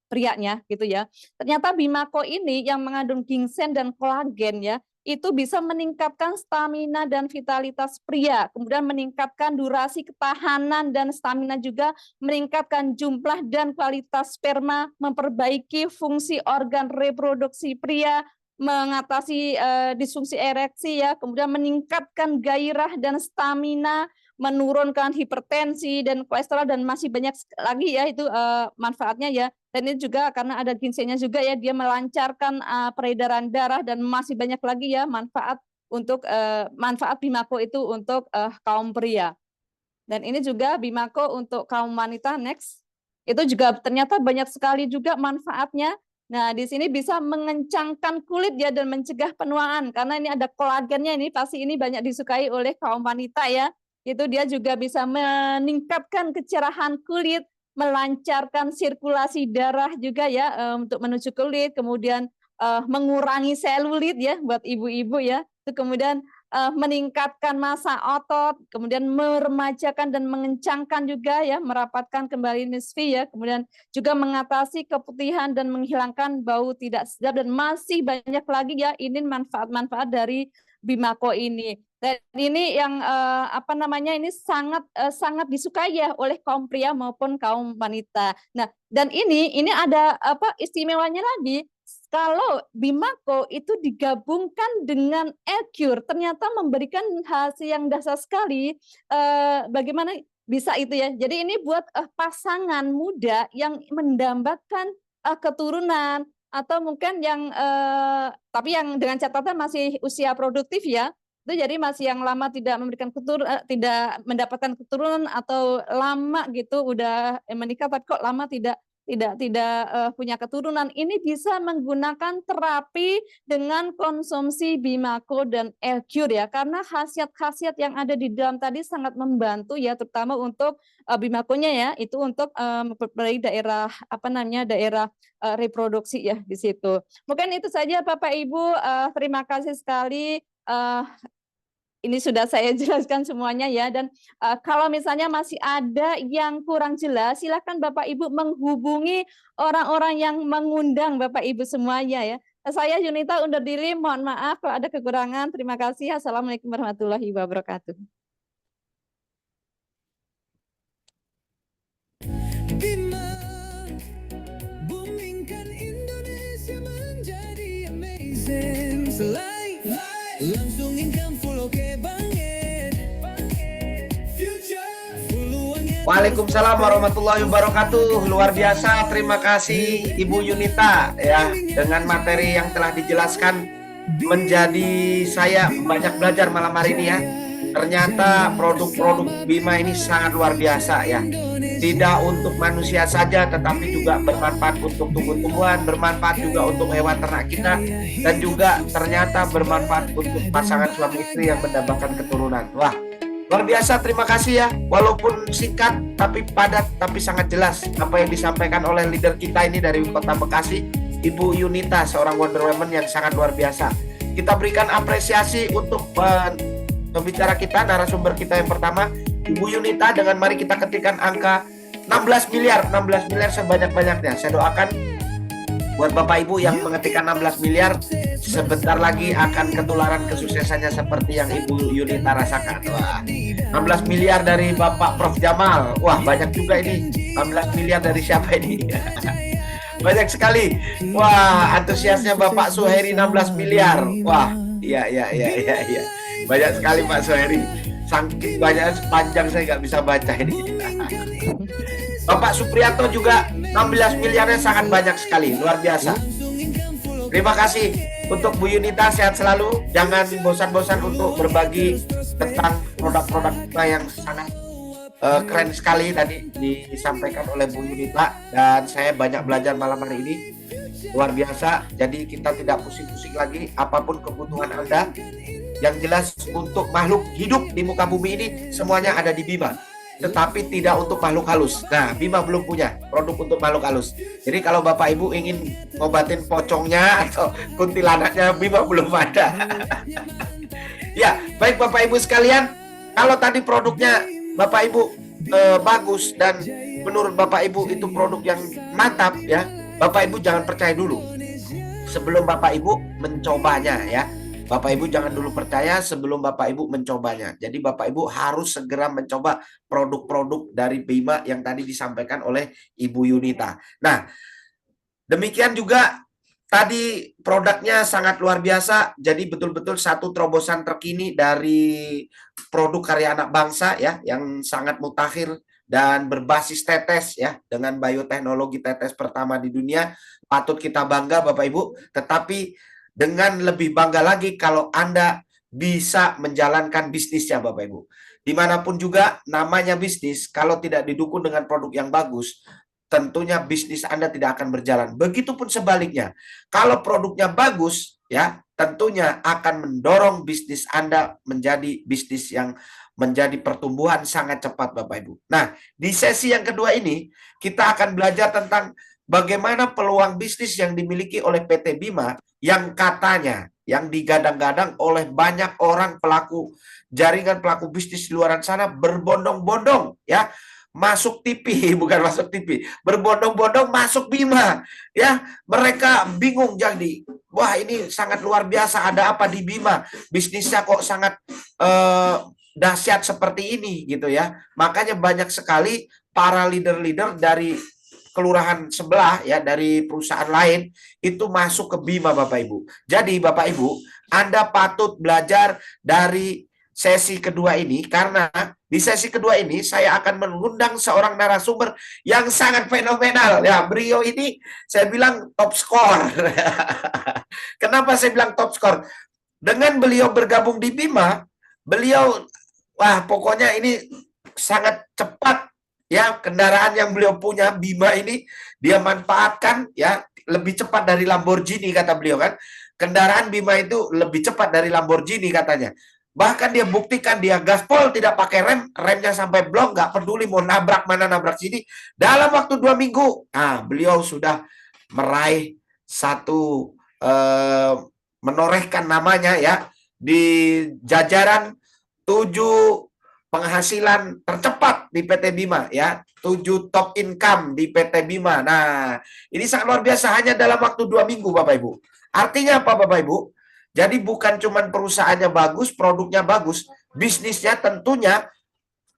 prianya gitu ya. Ternyata Bimako ini yang mengandung ginseng dan kolagen ya, itu bisa meningkatkan stamina dan vitalitas pria, kemudian meningkatkan durasi ketahanan dan stamina, juga meningkatkan jumlah dan kualitas sperma, memperbaiki fungsi organ reproduksi pria, mengatasi disfungsi ereksi ya, kemudian meningkatkan gairah dan stamina, menurunkan hipertensi dan kolesterol, dan masih banyak lagi ya itu manfaatnya ya. Dan ini juga karena ada ginsengnya juga ya, dia melancarkan peredaran darah, dan masih banyak lagi ya manfaat Bimako itu untuk kaum pria. Dan ini juga Bimako untuk kaum wanita. Next. Itu juga ternyata banyak sekali juga manfaatnya. Nah, di sini bisa mengencangkan kulit ya dan mencegah penuaan, karena ini ada kolagennya, ini pasti ini banyak disukai oleh kaum wanita ya. Itu dia juga bisa meningkatkan kecerahan kulit, melancarkan sirkulasi darah juga ya untuk menuju kulit, kemudian mengurangi selulit ya buat ibu-ibu ya. Itu kemudian meningkatkan massa otot, kemudian meremajakan dan mengencangkan juga ya, merapatkan kembali nisfi ya, kemudian juga mengatasi keputihan dan menghilangkan bau tidak sedap, dan masih banyak lagi ya ini manfaat-manfaat dari Bimako ini. Dan ini yang ini sangat disukai ya oleh kaum pria maupun kaum wanita. Nah, dan ini ada istimewanya lagi. Kalau Bimako itu digabungkan dengan L-Cure, ternyata memberikan hasil yang dahsyat sekali. Bagaimana bisa itu ya? Jadi ini buat pasangan muda yang mendambakan keturunan, atau mungkin yang tapi yang dengan catatan masih usia produktif ya. Itu jadi masih yang lama tidak memberikan tidak mendapatkan keturunan, atau lama gitu udah menikah tapi kok lama tidak punya keturunan, ini bisa menggunakan terapi dengan konsumsi Bimako dan L-Cure ya, karena khasiat-khasiat yang ada di dalam tadi sangat membantu ya, terutama untuk Bimakonya ya, itu untuk memperbaiki daerah daerah reproduksi ya di situ. Mungkin itu saja Bapak Ibu, terima kasih sekali. Ini sudah saya jelaskan semuanya ya, dan kalau misalnya masih ada yang kurang jelas, silakan Bapak Ibu menghubungi orang-orang yang mengundang Bapak Ibu semuanya ya. Saya Yunita undur diri, mohon maaf kalau ada kekurangan. Terima kasih. Assalamualaikum warahmatullahi wabarakatuh. Bima, boomingkan Indonesia menjadi amazing. Selain langsung income full oke banget. Future full uangnya. Waalaikumsalam warahmatullahi wabarakatuh. Luar biasa, terima kasih Ibu Yunita ya, dengan materi yang telah dijelaskan, menjadi saya banyak belajar malam hari ini ya. Ternyata produk-produk Bima ini sangat luar biasa ya. Tidak untuk manusia saja, tetapi juga bermanfaat untuk tumbuh-tumbuhan, bermanfaat juga untuk hewan ternak kita, dan juga ternyata bermanfaat untuk pasangan suami istri yang mendapatkan keturunan. Wah, luar biasa, terima kasih ya. Walaupun singkat, tapi padat, tapi sangat jelas apa yang disampaikan oleh leader kita ini dari Kota Bekasi, Ibu Yunita, seorang Wonder Woman yang sangat luar biasa. Kita berikan apresiasi untuk pembicara kita, narasumber kita yang pertama, Ibu Yunita, dengan mari kita ketikkan angka 16 miliar sebanyak-banyaknya. Saya doakan buat Bapak Ibu yang mengetikkan 16 miliar, sebentar lagi akan ketularan kesuksesannya seperti yang Ibu Yunita rasakan. Wah, 16 miliar dari Bapak Prof Jamal. Wah, banyak juga ini. 16 miliar dari siapa ini? Banyak sekali. Wah, antusiasnya Bapak Suheri 16 miliar. Wah, iya. Banyak sekali Pak Suheri. Saking banyak, sepanjang saya nggak bisa baca ini. Bapak Supriyanto juga 16 miliarnya sangat banyak sekali, luar biasa. Terima kasih untuk Bu Yunita, sehat selalu. Jangan bosan-bosan untuk berbagi tentang produk-produk kita yang sangat keren sekali tadi disampaikan oleh Bu Yunita, dan saya banyak belajar malam hari ini, luar biasa. Jadi kita tidak pusing-pusing lagi, apapun kebutuhan Anda. Yang jelas untuk makhluk hidup di muka bumi ini semuanya ada di Bima, tetapi tidak untuk makhluk halus. Nah, Bima belum punya produk untuk makhluk halus. Jadi kalau Bapak Ibu ingin ngobatin pocongnya atau kuntilanaknya, Bima belum ada. Ya, baik Bapak Ibu sekalian, kalau tadi produknya Bapak Ibu bagus dan menurut Bapak Ibu itu produk yang mantap ya, Bapak Ibu jangan percaya dulu sebelum Bapak Ibu mencobanya ya. Bapak Ibu jangan dulu percaya sebelum Bapak Ibu mencobanya. Jadi Bapak Ibu harus segera mencoba produk-produk dari Bima yang tadi disampaikan oleh Ibu Yunita. Nah, demikian juga tadi produknya sangat luar biasa. Jadi betul-betul satu terobosan terkini dari produk karya anak bangsa ya, yang sangat mutakhir dan berbasis tetes ya, dengan bioteknologi tetes pertama di dunia. Patut kita bangga Bapak Ibu, tetapi dengan lebih bangga lagi kalau Anda bisa menjalankan bisnisnya Bapak Ibu. Dimanapun juga namanya bisnis, kalau tidak didukung dengan produk yang bagus, tentunya bisnis Anda tidak akan berjalan. Begitupun sebaliknya, kalau produknya bagus, ya tentunya akan mendorong bisnis Anda menjadi bisnis yang menjadi pertumbuhan sangat cepat Bapak Ibu. Nah, di sesi yang kedua ini, kita akan belajar tentang bagaimana peluang bisnis yang dimiliki oleh PT Bima yang katanya, yang digadang-gadang oleh banyak orang pelaku jaringan, pelaku bisnis di luar sana berbondong-bondong ya, masuk TV, bukan masuk TV, berbondong-bondong masuk Bima ya. Mereka bingung, jadi wah ini sangat luar biasa, ada apa di Bima, bisnisnya kok sangat dahsyat seperti ini gitu ya. Makanya banyak sekali para leader-leader dari kelurahan sebelah ya, dari perusahaan lain itu masuk ke Bima Bapak Ibu. Jadi Bapak Ibu, Anda patut belajar dari sesi kedua ini, karena di sesi kedua ini saya akan mengundang seorang narasumber yang sangat fenomenal ya. Beliau ini saya bilang top skor. Kenapa saya bilang top skor? Dengan beliau bergabung di Bima, beliau wah pokoknya ini sangat cepat ya, kendaraan yang beliau punya Bima ini dia manfaatkan ya, lebih cepat dari Lamborghini kata beliau kan. Kendaraan Bima itu lebih cepat dari Lamborghini katanya. Bahkan dia buktikan, dia gaspol tidak pakai rem, remnya sampai blok, nggak peduli mau nabrak mana nabrak sini. Dalam waktu 2 minggu, nah beliau sudah meraih satu menorehkan namanya ya di jajaran 7 penghasilan tercepat di PT Bima ya, 7 top income di PT Bima. Nah, ini sangat luar biasa hanya dalam waktu 2 minggu Bapak Ibu. Artinya apa Bapak Ibu? Jadi bukan cuma perusahaannya bagus, produknya bagus, bisnisnya tentunya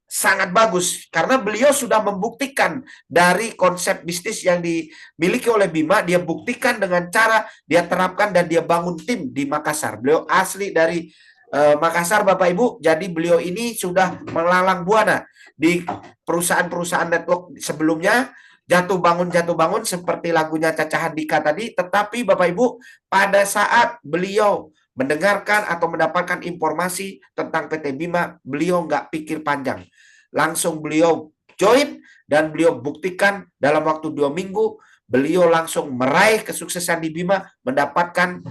sangat bagus karena beliau sudah membuktikan dari konsep bisnis yang dimiliki oleh Bima, dia buktikan dengan cara dia terapkan dan dia bangun tim di Makassar. Beliau asli dari Makassar Bapak Ibu, jadi beliau ini sudah melalang buana di perusahaan-perusahaan network sebelumnya, jatuh bangun seperti lagunya Caca Handika tadi. Tetapi Bapak Ibu, pada saat beliau mendengarkan atau mendapatkan informasi tentang PT Bima, beliau nggak pikir panjang. Langsung beliau join dan beliau buktikan dalam waktu 2 minggu, beliau langsung meraih kesuksesan di Bima, mendapatkan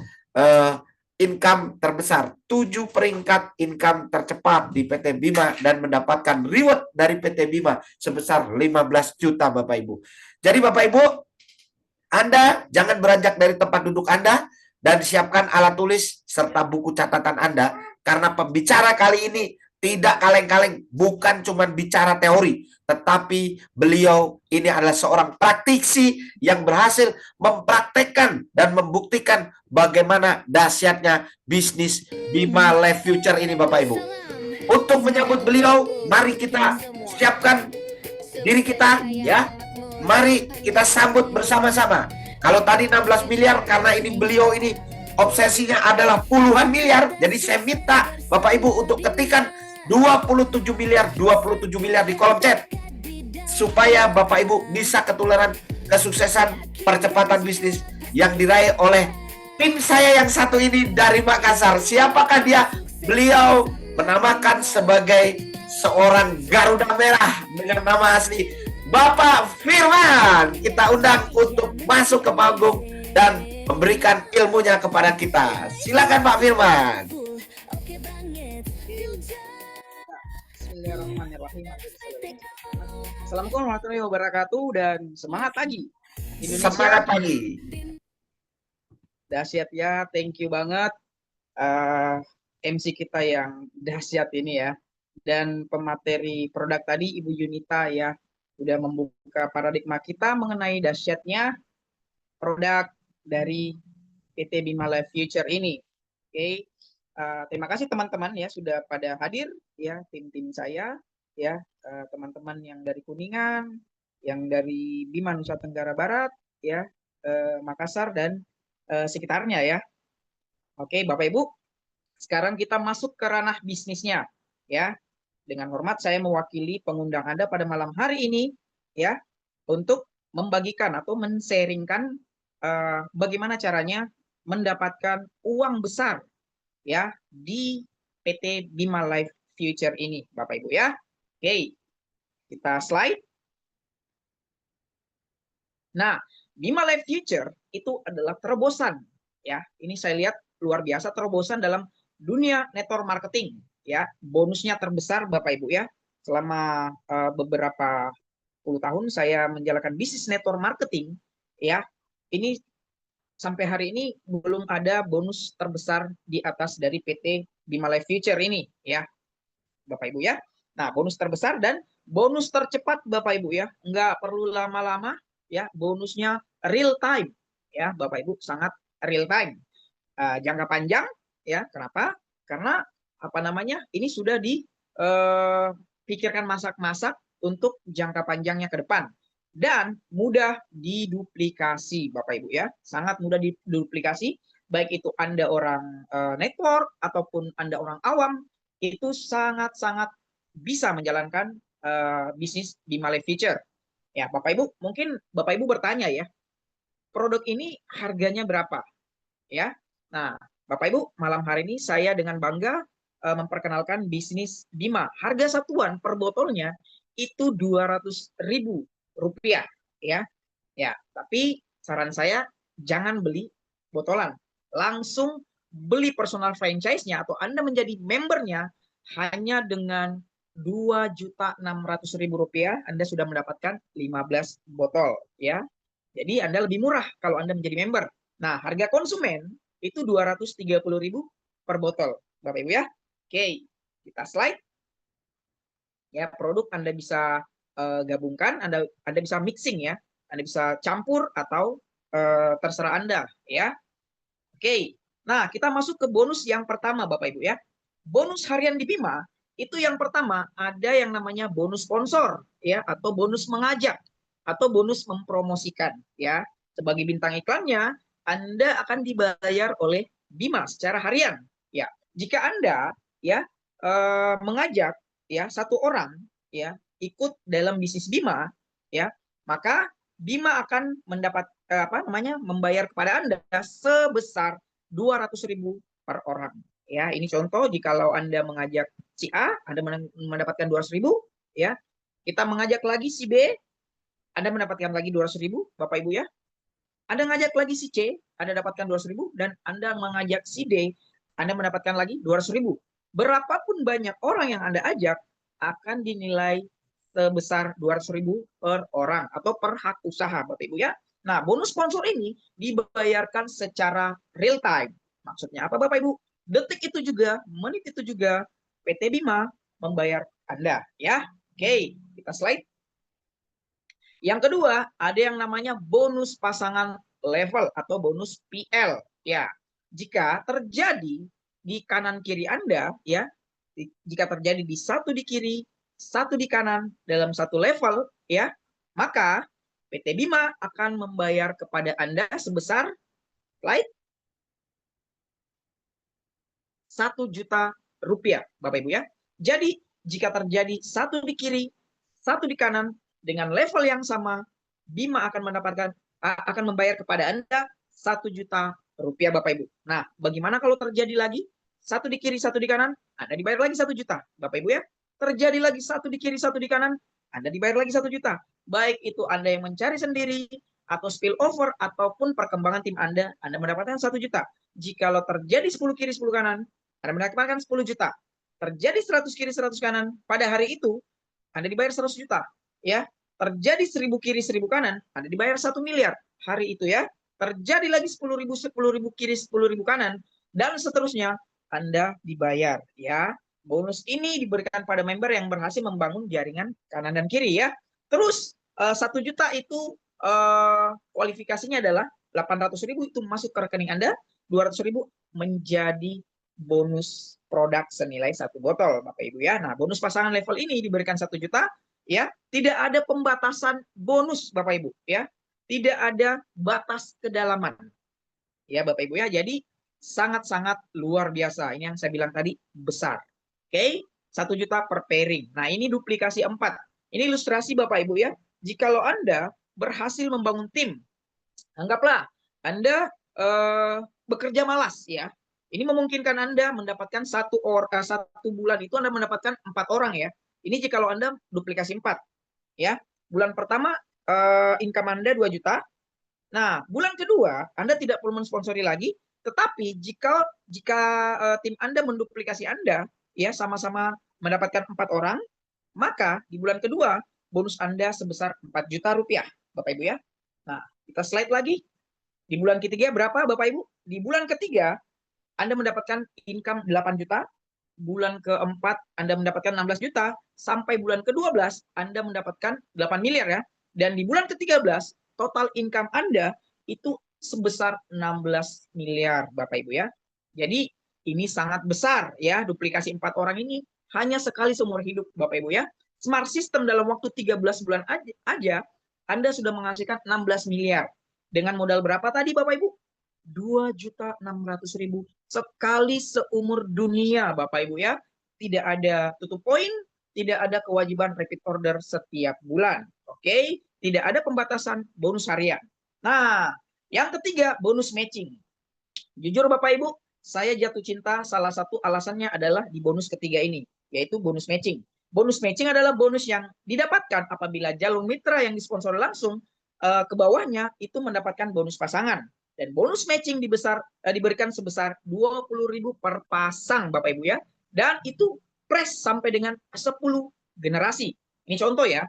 income terbesar, 7 peringkat income tercepat di PT Bima dan mendapatkan reward dari PT Bima sebesar 15 juta Bapak Ibu. Jadi Bapak Ibu, Anda jangan beranjak dari tempat duduk Anda dan siapkan alat tulis serta buku catatan Anda karena pembicara kali ini tidak kaleng-kaleng, bukan cuma bicara teori, tetapi beliau ini adalah seorang praktisi yang berhasil mempraktekkan dan membuktikan bagaimana dahsyatnya bisnis Bima Life Future ini Bapak Ibu. Untuk menyambut beliau, mari kita siapkan diri kita ya. Mari kita sambut bersama-sama. Kalau tadi 16 miliar karena ini beliau ini obsesinya adalah puluhan miliar. Jadi saya minta Bapak Ibu untuk ketikkan 27 miliar di kolom chat supaya Bapak Ibu bisa ketularan kesuksesan percepatan bisnis yang diraih oleh tim saya yang satu ini dari Makassar. Siapakah dia? Beliau menamakan sebagai seorang Garuda Merah dengan nama asli Bapak Firman. Kita undang untuk masuk ke panggung dan memberikan ilmunya kepada kita. Silakan Pak Firman. Bismillahirrahmanirrahim. Assalamualaikum warahmatullahi wabarakatuh dan semangat pagi. Indonesia. Semangat pagi. Dahsyat ya, thank you banget MC kita yang dahsyat ini ya. Dan pemateri produk tadi Ibu Yunita ya, sudah membuka paradigma kita mengenai dahsyatnya produk dari PT Bima Life Future ini. Oke. Terima kasih teman-teman ya sudah pada hadir ya, tim-tim saya ya, teman-teman yang dari Kuningan, yang dari Bima Nusa Tenggara Barat ya, Makassar dan sekitarnya ya. Oke, Bapak Ibu, sekarang kita masuk ke ranah bisnisnya ya. Dengan hormat saya mewakili pengundang Anda pada malam hari ini ya untuk membagikan atau men-sharingkan bagaimana caranya mendapatkan uang besar ya di PT Bima Life Future ini Bapak Ibu ya. Oke, kita slide. Nah, Bima Life Future itu adalah terobosan ya. Ini saya lihat luar biasa, terobosan dalam dunia network marketing ya. Bonusnya terbesar Bapak Ibu ya. Selama beberapa puluh tahun saya menjalankan bisnis network marketing ya. Ini sampai hari ini belum ada bonus terbesar di atas dari PT Bima Life Future ini ya Bapak Ibu ya. Nah, bonus terbesar dan bonus tercepat Bapak Ibu ya, nggak perlu lama-lama ya, bonusnya real time ya Bapak Ibu, sangat real time, jangka panjang ya. Kenapa? Karena apa namanya, ini sudah dipikirkan masak-masak untuk jangka panjangnya ke depan. Dan mudah diduplikasi Bapak Ibu ya, sangat mudah diduplikasi, baik itu Anda orang network ataupun Anda orang awam, itu sangat-sangat bisa menjalankan bisnis Bima Life Future ya Bapak Ibu. Mungkin Bapak Ibu bertanya ya, produk ini harganya berapa ya. Nah Bapak Ibu, malam hari ini saya dengan bangga memperkenalkan bisnis Bima. Harga satuan per botolnya itu Rp200.000 ya. Ya, tapi saran saya jangan beli botolan, langsung beli personal franchise-nya atau Anda menjadi membernya hanya dengan Rp2.600.000 Anda sudah mendapatkan 15 botol ya. Jadi Anda lebih murah kalau Anda menjadi member. Nah, harga konsumen itu Rp230.000 per botol Bapak Ibu ya. Oke, kita slide. Ya, produk Anda bisa gabungkan, Anda bisa mixing ya, Anda bisa campur atau terserah Anda ya. Oke, nah kita masuk ke bonus yang pertama Bapak Ibu ya. Bonus harian di Bima itu yang pertama ada yang namanya bonus sponsor ya, atau bonus mengajak atau bonus mempromosikan ya. Sebagai bintang iklannya Anda akan dibayar oleh Bima secara harian ya. Jika Anda ya mengajak ya satu orang ya ikut dalam bisnis Bima ya, maka Bima akan mendapat membayar kepada Anda sebesar Rp200.000 per orang. Ya, ini contoh jikalau Anda mengajak si A, Anda mendapatkan 200.000, ya. Kita mengajak lagi si B, Anda mendapatkan lagi 200.000, Bapak Ibu ya. Anda ngajak lagi si C, Anda dapatkan 200.000, dan Anda mengajak si D, Anda mendapatkan lagi 200.000. Berapapun banyak orang yang Anda ajak akan dinilai sebesar 200.000 per orang atau per hak usaha, Bapak Ibu ya. Nah, bonus sponsor ini dibayarkan secara real time. Maksudnya apa, Bapak Ibu? Detik itu juga, menit itu juga, PT Bima membayar Anda ya. Oke, kita slide. Yang kedua, ada yang namanya bonus pasangan level atau bonus PL ya. Jika terjadi di kanan kiri Anda ya, jika terjadi di satu di kiri, satu di kanan dalam satu level ya, maka PT Bima akan membayar kepada Anda sebesar slide 1 juta rupiah, Bapak Ibu ya. Jadi jika terjadi satu di kiri, satu di kanan dengan level yang sama, Bima akan membayar kepada Anda 1 juta rupiah, Bapak Ibu. Nah, bagaimana kalau terjadi lagi satu di kiri, satu di kanan, Anda dibayar lagi 1 juta, Bapak Ibu ya. Terjadi lagi satu di kiri, satu di kanan, Anda dibayar lagi 1 juta. Baik itu Anda yang mencari sendiri atau spillover ataupun perkembangan tim Anda mendapatkan 1 juta. Jikalau terjadi 10 kiri, 10 kanan, Anda mendapatkan 10 juta. Terjadi 100 kiri, 100 kanan, pada hari itu Anda dibayar 100 juta. Ya, terjadi 1000 kiri, 1000 kanan, Anda dibayar 1 miliar hari itu ya. Terjadi lagi 10.000, 10.000 kiri, 10.000 kanan, dan seterusnya, Anda dibayar ya. Bonus ini diberikan pada member yang berhasil membangun jaringan kanan dan kiri ya. Terus 1 juta itu kualifikasinya adalah 800.000 itu masuk ke rekening Anda, 200.000 menjadi bonus produk senilai 1 botol, Bapak Ibu ya. Nah, bonus pasangan level ini diberikan 1 juta ya. Tidak ada pembatasan bonus, Bapak Ibu ya. Tidak ada batas kedalaman. Ya, Bapak Ibu ya. Jadi sangat-sangat luar biasa. Ini yang saya bilang tadi besar. Oke, 1 juta per pairing. Nah, ini duplikasi 4. Ini ilustrasi Bapak Ibu ya. Jikalau Anda berhasil membangun tim, anggaplah Anda bekerja malas ya. Ini memungkinkan Anda mendapatkan satu bulan itu Anda mendapatkan 4 orang ya. Ini jikalau Anda duplikasi 4 ya. Bulan pertama income Anda 2 juta. Nah, bulan kedua Anda tidak perlu mensponsori lagi, tetapi jika tim Anda menduplikasi Anda ya, sama-sama mendapatkan 4 orang, maka di bulan kedua bonus Anda sebesar 4 juta rupiah, Bapak Ibu ya. Nah, kita slide lagi. Di bulan ketiga berapa, Bapak Ibu? Di bulan ketiga Anda mendapatkan income 8 juta, bulan keempat Anda mendapatkan 16 juta, sampai bulan ke-12 Anda mendapatkan 8 miliar ya. Dan di bulan ke-13 total income Anda itu sebesar 16 miliar, Bapak Ibu ya. Jadi ini sangat besar ya, duplikasi 4 orang ini hanya sekali seumur hidup, Bapak Ibu ya. Smart system dalam waktu 13 bulan aja Anda sudah menghasilkan 16 miliar. Dengan modal berapa tadi, Bapak Ibu? 2.600.000 sekali seumur dunia, Bapak Ibu ya. Tidak ada tutup poin, tidak ada kewajiban repeat order setiap bulan. Oke, tidak ada pembatasan bonus harian. Nah, yang ketiga bonus matching. Jujur Bapak Ibu, saya jatuh cinta salah satu alasannya adalah di bonus ketiga ini, yaitu bonus matching. Bonus matching adalah bonus yang didapatkan apabila jalur mitra yang disponsori langsung ke bawahnya itu mendapatkan bonus pasangan. Dan bonus matching diberikan sebesar 20.000 per pasang, Bapak Ibu ya. Dan itu press sampai dengan 10 generasi. Ini contoh ya.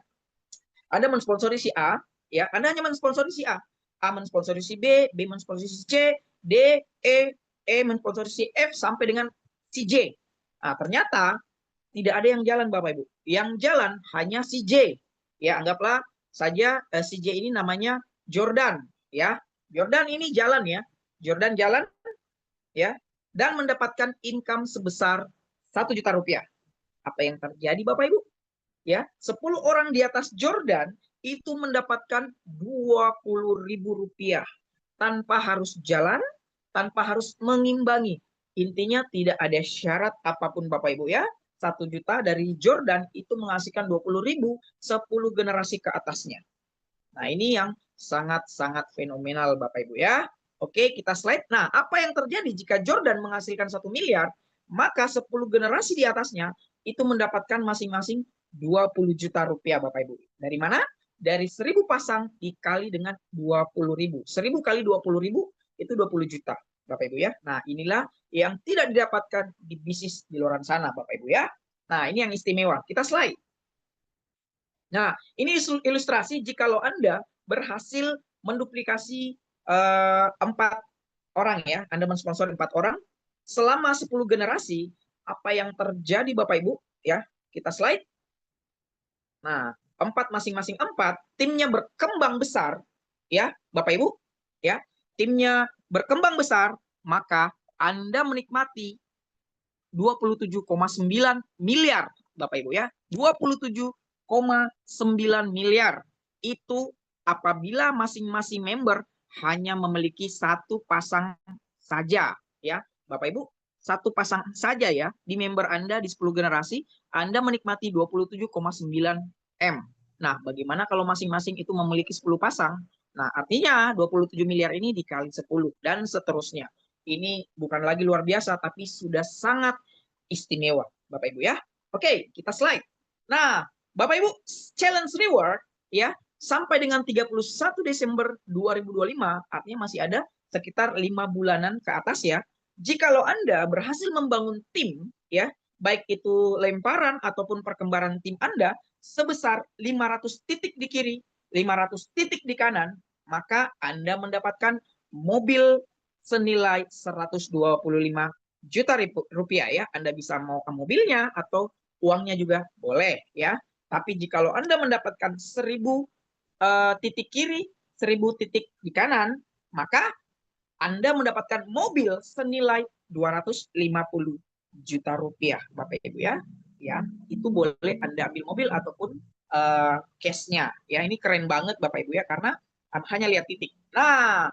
Anda mensponsori si A, ya, Anda hanya mensponsori si A. A mensponsori si B, B mensponsori si C, D, E mensponsori si F sampai dengan si J. Nah, ternyata tidak ada yang jalan, Bapak Ibu. Yang jalan hanya si J. Ya, anggaplah saja si J ini namanya Jordan, ya. Jordan ini jalan ya. Jordan jalan ya dan mendapatkan income sebesar 1 juta rupiah. Apa yang terjadi, Bapak Ibu? Ya, 10 orang di atas Jordan itu mendapatkan 20.000 rupiah tanpa harus jalan, tanpa harus mengimbangi. Intinya tidak ada syarat apapun, Bapak Ibu ya. 1 juta dari Jordan itu menghasilkan 20.000 10 generasi ke atasnya. Nah, ini yang sangat-sangat fenomenal, Bapak Ibu ya. Oke, kita slide. Nah, apa yang terjadi jika Jordan menghasilkan 1 miliar, maka 10 generasi di atasnya itu mendapatkan masing-masing 20 juta rupiah, Bapak Ibu. Dari mana? Dari 1000 pasang dikali dengan 20.000. 1000 kali 20.000 itu 20 juta, Bapak Ibu ya. Nah, inilah yang tidak didapatkan di bisnis di luar sana, Bapak Ibu ya. Nah, ini yang istimewa. Kita slide. Nah, ini ilustrasi jikalau Anda berhasil menduplikasi 4 orang ya, Anda mensponsor 4 orang selama 10 generasi, apa yang terjadi Bapak Ibu ya? Kita slide. Nah, 4 masing-masing 4, timnya berkembang besar ya, Bapak Ibu ya. Timnya berkembang besar, maka Anda menikmati 27,9 miliar Bapak Ibu ya. 27,9 miliar itu apabila masing-masing member hanya memiliki 1 pasang saja ya Bapak Ibu, 1 pasang saja ya di member Anda di 10 generasi Anda menikmati 27,9 M. Nah, bagaimana kalau masing-masing itu memiliki 10 pasang? Nah, artinya 27 miliar ini dikali 10 dan seterusnya. Ini bukan lagi luar biasa tapi sudah sangat istimewa Bapak Ibu ya. Oke, kita slide. Nah, Bapak Ibu, challenge reward ya sampai dengan 31 Desember 2025, artinya masih ada sekitar 5 bulanan ke atas ya. Jikalau Anda berhasil membangun tim ya, baik itu lemparan ataupun perkembangan tim Anda sebesar 500 titik di kiri, 500 titik di kanan, maka Anda mendapatkan mobil senilai 125 juta rupiah ya. Anda bisa mau mobilnya atau uangnya juga boleh ya. Tapi jikalau Anda mendapatkan 1000 titik kiri, 1000 titik di kanan, maka Anda mendapatkan mobil senilai 250 juta rupiah, Bapak Ibu ya. Ya, itu boleh Anda ambil mobil ataupun cash-nya. Ya, ini keren banget Bapak Ibu ya karena hanya lihat titik. Nah,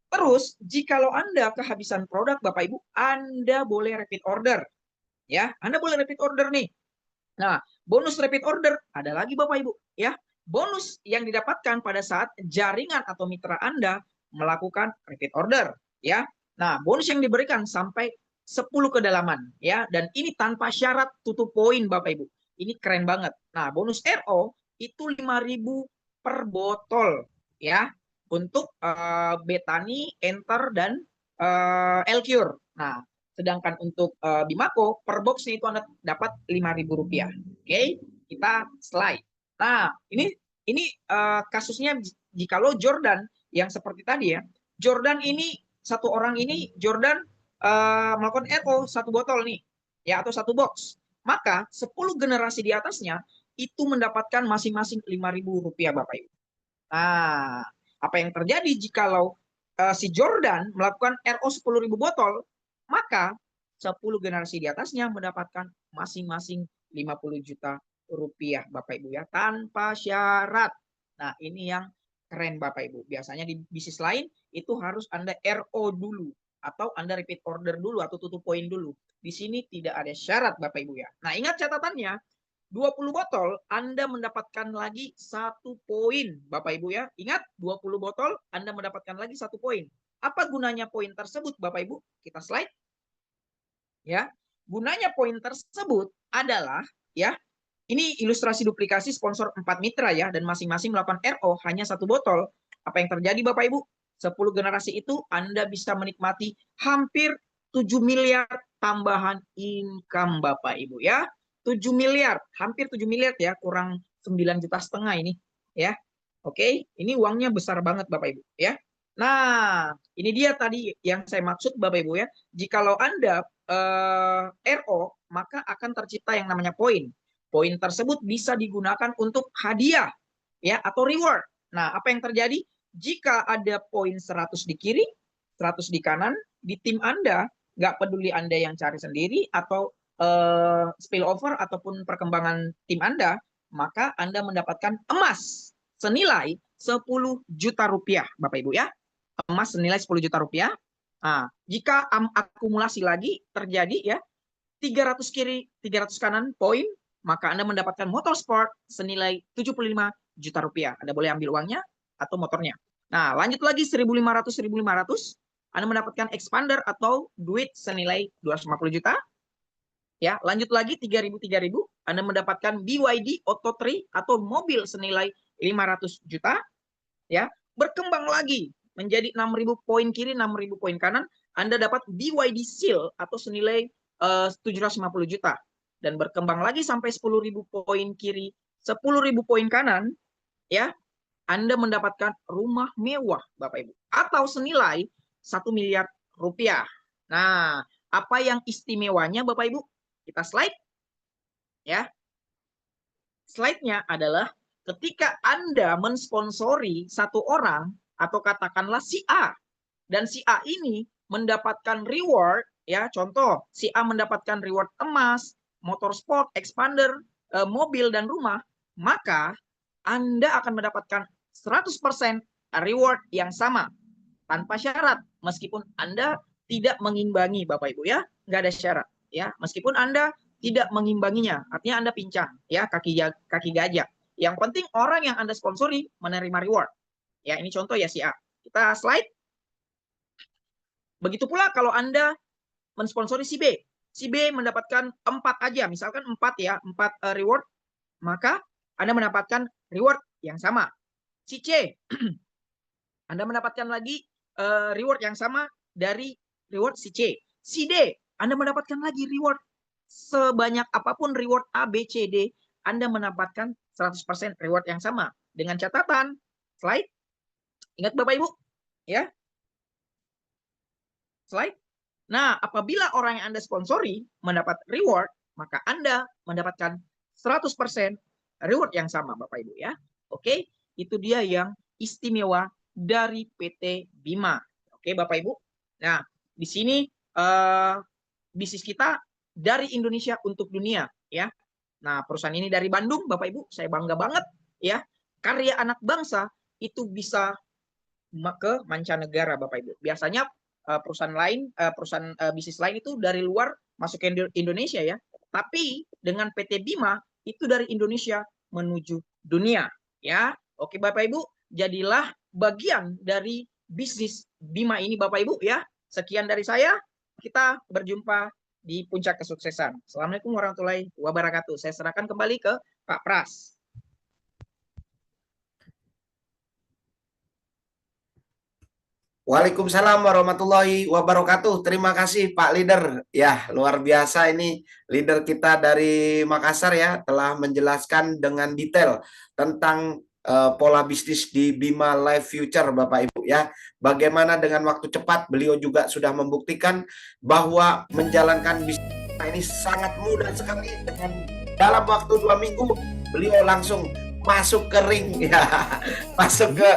terus jikalau Anda kehabisan produk Bapak Ibu, Anda boleh repeat order. Ya, Anda boleh repeat order nih. Nah, bonus repeat order ada lagi Bapak Ibu ya. Bonus yang didapatkan pada saat jaringan atau mitra Anda melakukan repeat order ya. Nah, bonus yang diberikan sampai 10 kedalaman ya, dan ini tanpa syarat tutup poin Bapak Ibu. Ini keren banget. Nah, bonus RO itu 5.000 per botol ya untuk Betani, Enter dan Elcure. Nah, sedangkan untuk Bimako per boxnya itu Anda dapat Rp5.000. Oke, kita slide. Nah, ini kasusnya jikalau Jordan yang seperti tadi ya. Jordan ini satu orang ini Jordan melakukan RO 1 botol nih ya atau 1 box. Maka 10 generasi di atasnya itu mendapatkan masing-masing Rp5.000 Bapak Ibu. Nah, apa yang terjadi jikalau si Jordan melakukan RO 10.000 botol, maka 10 generasi di atasnya mendapatkan masing-masing 50 juta rupiah Bapak Ibu ya, tanpa syarat. Nah, ini yang keren Bapak Ibu. Biasanya di bisnis lain itu harus Anda RO dulu atau Anda repeat order dulu atau tutup poin dulu. Di sini tidak ada syarat Bapak Ibu ya. Nah, ingat catatannya, 20 botol Anda mendapatkan lagi 1 poin Bapak Ibu ya. Ingat, 20 botol Anda mendapatkan lagi 1 poin. Apa gunanya poin tersebut Bapak Ibu? Kita slide. Ya, gunanya poin tersebut adalah ya, ini ilustrasi duplikasi sponsor 4 mitra ya, dan masing-masing melakukan RO hanya 1 botol. Apa yang terjadi Bapak Ibu? 10 generasi itu Anda bisa menikmati hampir 7 miliar tambahan income Bapak Ibu ya. 7 miliar, hampir 7 miliar ya, kurang 9,5 juta ini ya. Oke, ini uangnya besar banget Bapak Ibu ya. Nah, ini dia tadi yang saya maksud Bapak Ibu ya. Jikalau Anda RO, maka akan tercipta yang namanya poin. Poin tersebut bisa digunakan untuk hadiah ya atau reward. Nah, apa yang terjadi? Jika ada poin 100 di kiri, 100 di kanan, di tim Anda, nggak peduli Anda yang cari sendiri atau spillover ataupun perkembangan tim Anda, maka Anda mendapatkan emas senilai 10 juta rupiah, Bapak Ibu ya. Emas senilai 10 juta rupiah. Nah, jika akumulasi lagi terjadi ya, 300 kiri, 300 kanan poin, maka Anda mendapatkan motor sport senilai 75 juta rupiah. Anda boleh ambil uangnya atau motornya. Nah, lanjut lagi 1.500, Anda mendapatkan expander atau duit senilai 250 juta. Ya, lanjut lagi 3.000, Anda mendapatkan BYD Auto 3 atau mobil senilai 500 juta. Ya, berkembang lagi menjadi 6.000 poin kiri, 6.000 poin kanan, Anda dapat BYD Seal atau senilai 750 juta. Dan berkembang lagi sampai 10.000 poin kiri, 10.000 poin kanan, ya, Anda mendapatkan rumah mewah, Bapak Ibu, atau senilai 1 miliar rupiah. Nah, apa yang istimewanya, Bapak Ibu? Kita slide, ya. Slide-nya adalah ketika Anda mensponsori satu orang, atau katakanlah si A, dan si A ini mendapatkan reward, ya, contoh, si A mendapatkan reward emas, motor sport, expander, mobil, dan rumah, maka Anda akan mendapatkan 100% reward yang sama, tanpa syarat, meskipun Anda tidak mengimbangi, Bapak Ibu, ya, nggak ada syarat, ya, meskipun Anda tidak mengimbanginya, artinya Anda pincang, ya, kaki gajah. Yang penting orang yang Anda sponsori menerima reward. Ya, ini contoh ya si A. Kita slide. Begitu pula kalau Anda mensponsori si B. Si B mendapatkan 4 aja, misalkan 4 ya, 4 reward, maka Anda mendapatkan reward yang sama. Si C, Anda mendapatkan lagi reward yang sama dari reward si C. Si D, Anda mendapatkan lagi reward sebanyak apapun reward A, B, C, D, Anda mendapatkan 100% reward yang sama. Dengan catatan, slide. Ingat Bapak Ibu, ya. Slide. Nah, apabila orang yang Anda sponsori mendapat reward, maka Anda mendapatkan 100% reward yang sama, Bapak Ibu, ya. Oke, itu dia yang istimewa dari PT Bima. Oke, Bapak Ibu. Nah, di sini bisnis kita dari Indonesia untuk dunia, ya. Nah, perusahaan ini dari Bandung, Bapak Ibu, saya bangga banget, ya. Karya anak bangsa itu bisa ke mancanegara, Bapak Ibu. Biasanya perusahaan lain, bisnis lain itu dari luar masuk ke Indonesia, ya. Tapi dengan PT Bima itu dari Indonesia menuju dunia, ya. Oke, Bapak Ibu, jadilah bagian dari bisnis Bima ini, Bapak Ibu, ya. Sekian dari saya. Kita berjumpa di puncak kesuksesan. Assalamualaikum warahmatullahi wabarakatuh. Saya serahkan kembali ke Pak Pras. Waalaikumsalam warahmatullahi wabarakatuh. Terima kasih Pak Leader. Ya, luar biasa ini leader kita dari Makassar ya, telah menjelaskan dengan detail tentang pola bisnis di Bima Life Future Bapak Ibu ya. Bagaimana dengan waktu cepat beliau juga sudah membuktikan bahwa menjalankan bisnis ini sangat mudah sekali. Dengan dalam waktu 2 minggu beliau langsung masuk ke ring ya, masuk ke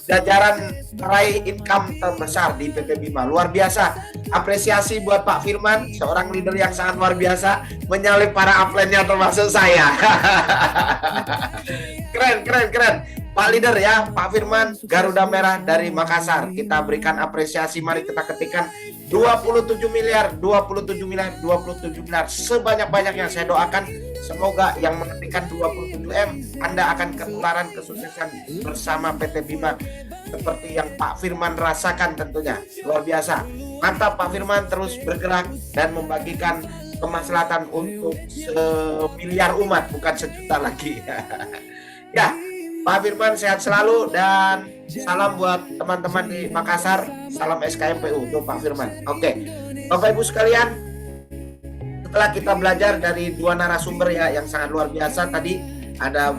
jajaran meraih income terbesar di PT Bima. Luar biasa. Apresiasi buat Pak Firman, seorang leader yang sangat luar biasa, menyalip para upline-nya termasuk saya. Keren. Pak leader ya, Pak Firman, Garuda Merah dari Makassar. Kita berikan apresiasi, mari kita ketikkan 27 miliar, 27 miliar, 27 miliar. Sebanyak-banyaknya saya doakan semoga yang mengetikkan 27M, Anda akan ketularan kesuksesan bersama PT Bima seperti yang Pak Firman rasakan tentunya. Luar biasa. Mantap Pak Firman, terus bergerak dan membagikan kemaslahatan untuk semiliar umat, bukan sejuta lagi. Ya, Pak Firman sehat selalu dan salam buat teman-teman di Makassar. Salam SKMPU untuk Pak Firman. Oke, Bapak Ibu sekalian, setelah kita belajar dari dua narasumber ya yang sangat luar biasa tadi, ada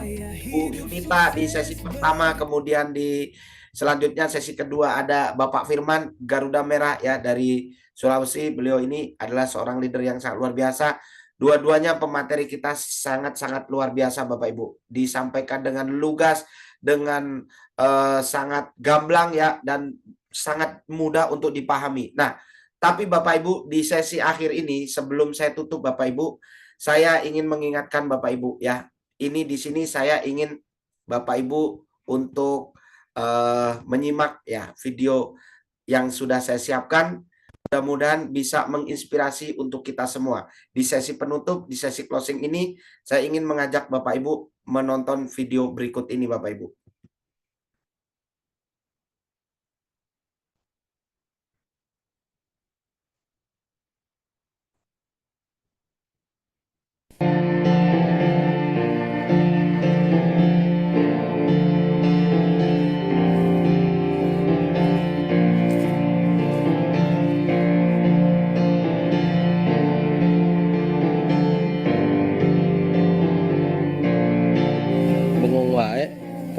Bu Yunita di sesi pertama, kemudian di selanjutnya sesi kedua ada Bapak Firman Garuda Merah ya dari Sulawesi. Beliau ini adalah seorang leader yang sangat luar biasa. Dua-duanya pemateri kita sangat-sangat luar biasa Bapak Ibu. Disampaikan dengan lugas, dengan sangat gamblang ya, dan sangat mudah untuk dipahami. Nah, tapi Bapak Ibu di sesi akhir ini sebelum saya tutup Bapak Ibu, saya ingin mengingatkan Bapak Ibu ya. Ini di sini saya ingin Bapak Ibu untuk menyimak ya video yang sudah saya siapkan. Mudah-mudahan bisa menginspirasi untuk kita semua. Di sesi penutup, di sesi closing ini, saya ingin mengajak Bapak Ibu menonton video berikut ini Bapak Ibu.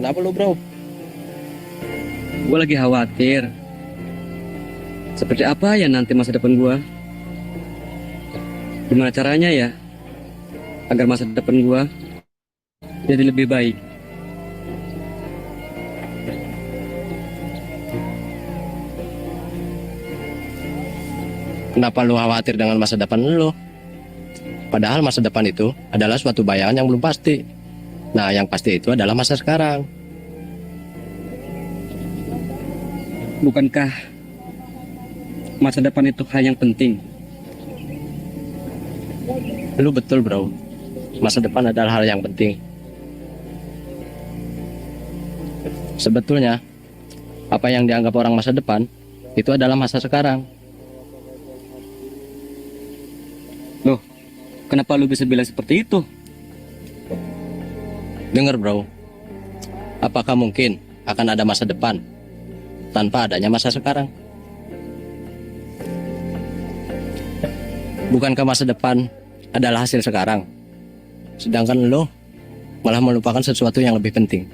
Kenapa lo bro? Gue lagi khawatir. Seperti apa ya nanti masa depan gue? Gimana caranya ya agar masa depan gue jadi lebih baik? Kenapa lo khawatir dengan masa depan lo? Padahal masa depan itu adalah suatu bayangan yang belum pasti. Nah, yang pasti itu adalah masa sekarang. Bukankah masa depan itu hal yang penting? Lu betul bro. Masa depan adalah hal yang penting. Sebetulnya, apa yang dianggap orang masa depan itu adalah masa sekarang. Loh, kenapa lu bisa bilang seperti itu? Dengar bro, apakah mungkin akan ada masa depan tanpa adanya masa sekarang? Bukankah masa depan adalah hasil sekarang? Sedangkan lo malah melupakan sesuatu yang lebih penting.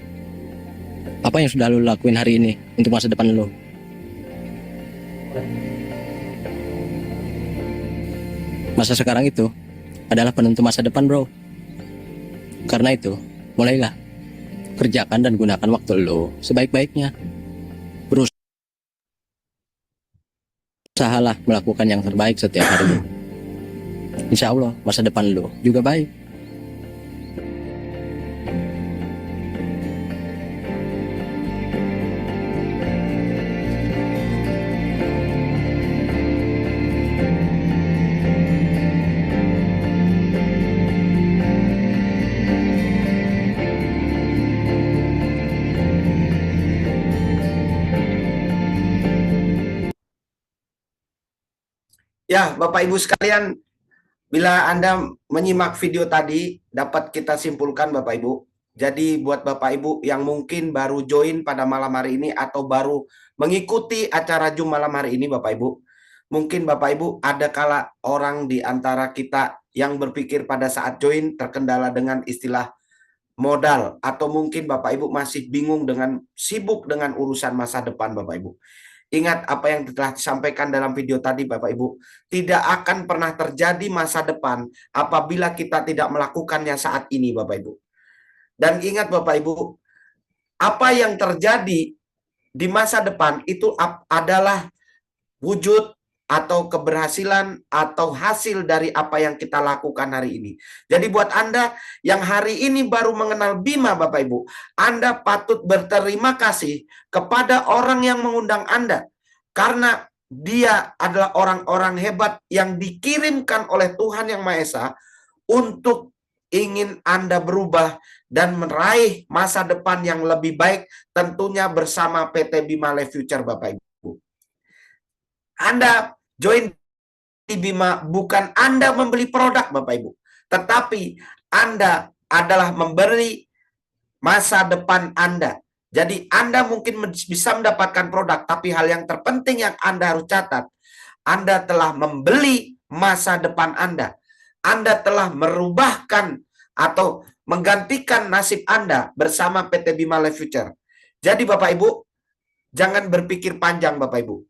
Apa yang sudah lo lakuin hari ini untuk masa depan lo? Masa sekarang itu adalah penentu masa depan bro. Karena itu, mulailah kerjakan dan gunakan waktu lo sebaik-baiknya. Berusahalah melakukan yang terbaik setiap hari. Insya Allah masa depan lo juga baik. Ya, Bapak Ibu sekalian, bila Anda menyimak video tadi, dapat kita simpulkan Bapak Ibu. Jadi buat Bapak Ibu yang mungkin baru join pada malam hari ini atau baru mengikuti acara Zoom malam hari ini Bapak Ibu. Mungkin Bapak Ibu ada kala orang di antara kita yang berpikir pada saat join terkendala dengan istilah modal. Atau mungkin Bapak Ibu masih bingung dengan sibuk dengan urusan masa depan Bapak Ibu. Ingat apa yang telah disampaikan dalam video tadi Bapak Ibu. Tidak akan pernah terjadi masa depan apabila kita tidak melakukannya saat ini Bapak Ibu. Dan ingat Bapak Ibu, apa yang terjadi di masa depan itu adalah wujud atau keberhasilan atau hasil dari apa yang kita lakukan hari ini. Jadi buat Anda yang hari ini baru mengenal Bima Bapak Ibu, Anda patut berterima kasih kepada orang yang mengundang Anda. Karena dia adalah orang-orang hebat yang dikirimkan oleh Tuhan Yang Maha Esa untuk ingin Anda berubah dan meraih masa depan yang lebih baik tentunya bersama PT Bima Life Future Bapak Ibu. Anda join di Bima bukan Anda membeli produk Bapak Ibu, tetapi Anda adalah memberi masa depan Anda. Jadi Anda mungkin bisa mendapatkan produk, tapi hal yang terpenting yang Anda harus catat, Anda telah membeli masa depan Anda. Anda telah merubahkan atau menggantikan nasib Anda bersama PT Bima Life Future. Jadi Bapak Ibu, jangan berpikir panjang Bapak Ibu.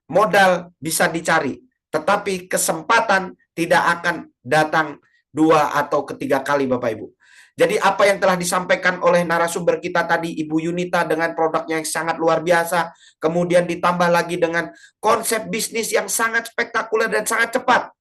Modal bisa dicari, tetapi kesempatan tidak akan datang 2 atau ketiga kali Bapak Ibu. Jadi apa yang telah disampaikan oleh narasumber kita tadi, Ibu Yunita dengan produknya yang sangat luar biasa, kemudian ditambah lagi dengan konsep bisnis yang sangat spektakuler dan sangat cepat.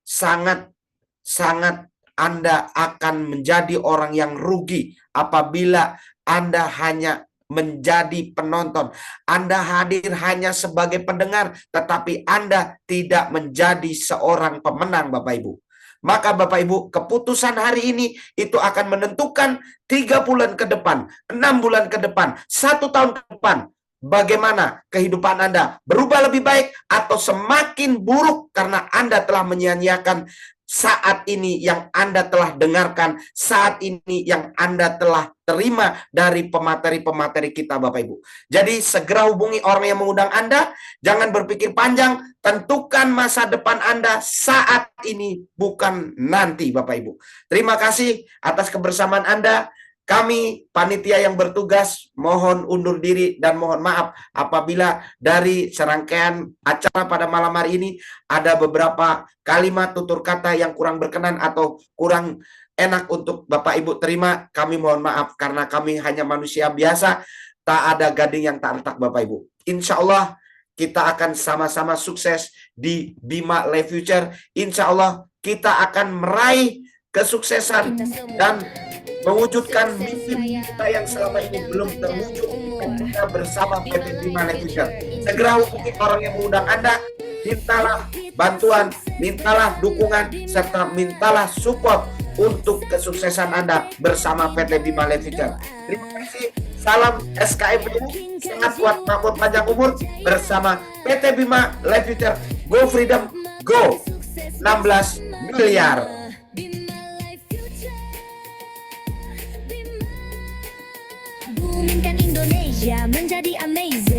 Sangat Anda akan menjadi orang yang rugi apabila Anda hanya menjadi penonton. Anda hadir hanya sebagai pendengar, tetapi Anda tidak menjadi seorang pemenang Bapak Ibu. Maka Bapak Ibu, keputusan hari ini itu akan menentukan 3 bulan ke depan, 6 bulan ke depan, 1 tahun ke depan. Bagaimana kehidupan Anda berubah lebih baik atau semakin buruk karena Anda telah menyia-nyiakan saat ini yang Anda telah dengarkan, saat ini yang Anda telah terima dari pemateri-pemateri kita Bapak Ibu. Jadi segera hubungi orang yang mengundang Anda, jangan berpikir panjang, tentukan masa depan Anda saat ini bukan nanti Bapak Ibu. Terima kasih atas kebersamaan Anda. Kami panitia yang bertugas mohon undur diri dan mohon maaf apabila dari serangkaian acara pada malam hari ini ada beberapa kalimat tutur kata yang kurang berkenan atau kurang enak untuk Bapak Ibu terima. Kami mohon maaf karena kami hanya manusia biasa, tak ada gading yang tak retak Bapak Ibu. Insya Allah kita akan sama-sama sukses di Bima Life Future. Insya Allah kita akan meraih kesuksesan dan mewujudkan mimpi kita yang selama ini belum terwujud kita bersama PT Bima Life Future. Segera hubungi orang yang mengundang Anda, mintalah bantuan, mintalah dukungan, serta mintalah support untuk kesuksesan Anda bersama PT Bima Life Future. Terima kasih. Salam SKMPU, sehat kuat makmur panjang umur bersama PT Bima Life Future. Go Freedom, go 16 miliar. Boomingkan Indonesia menjadi amazing.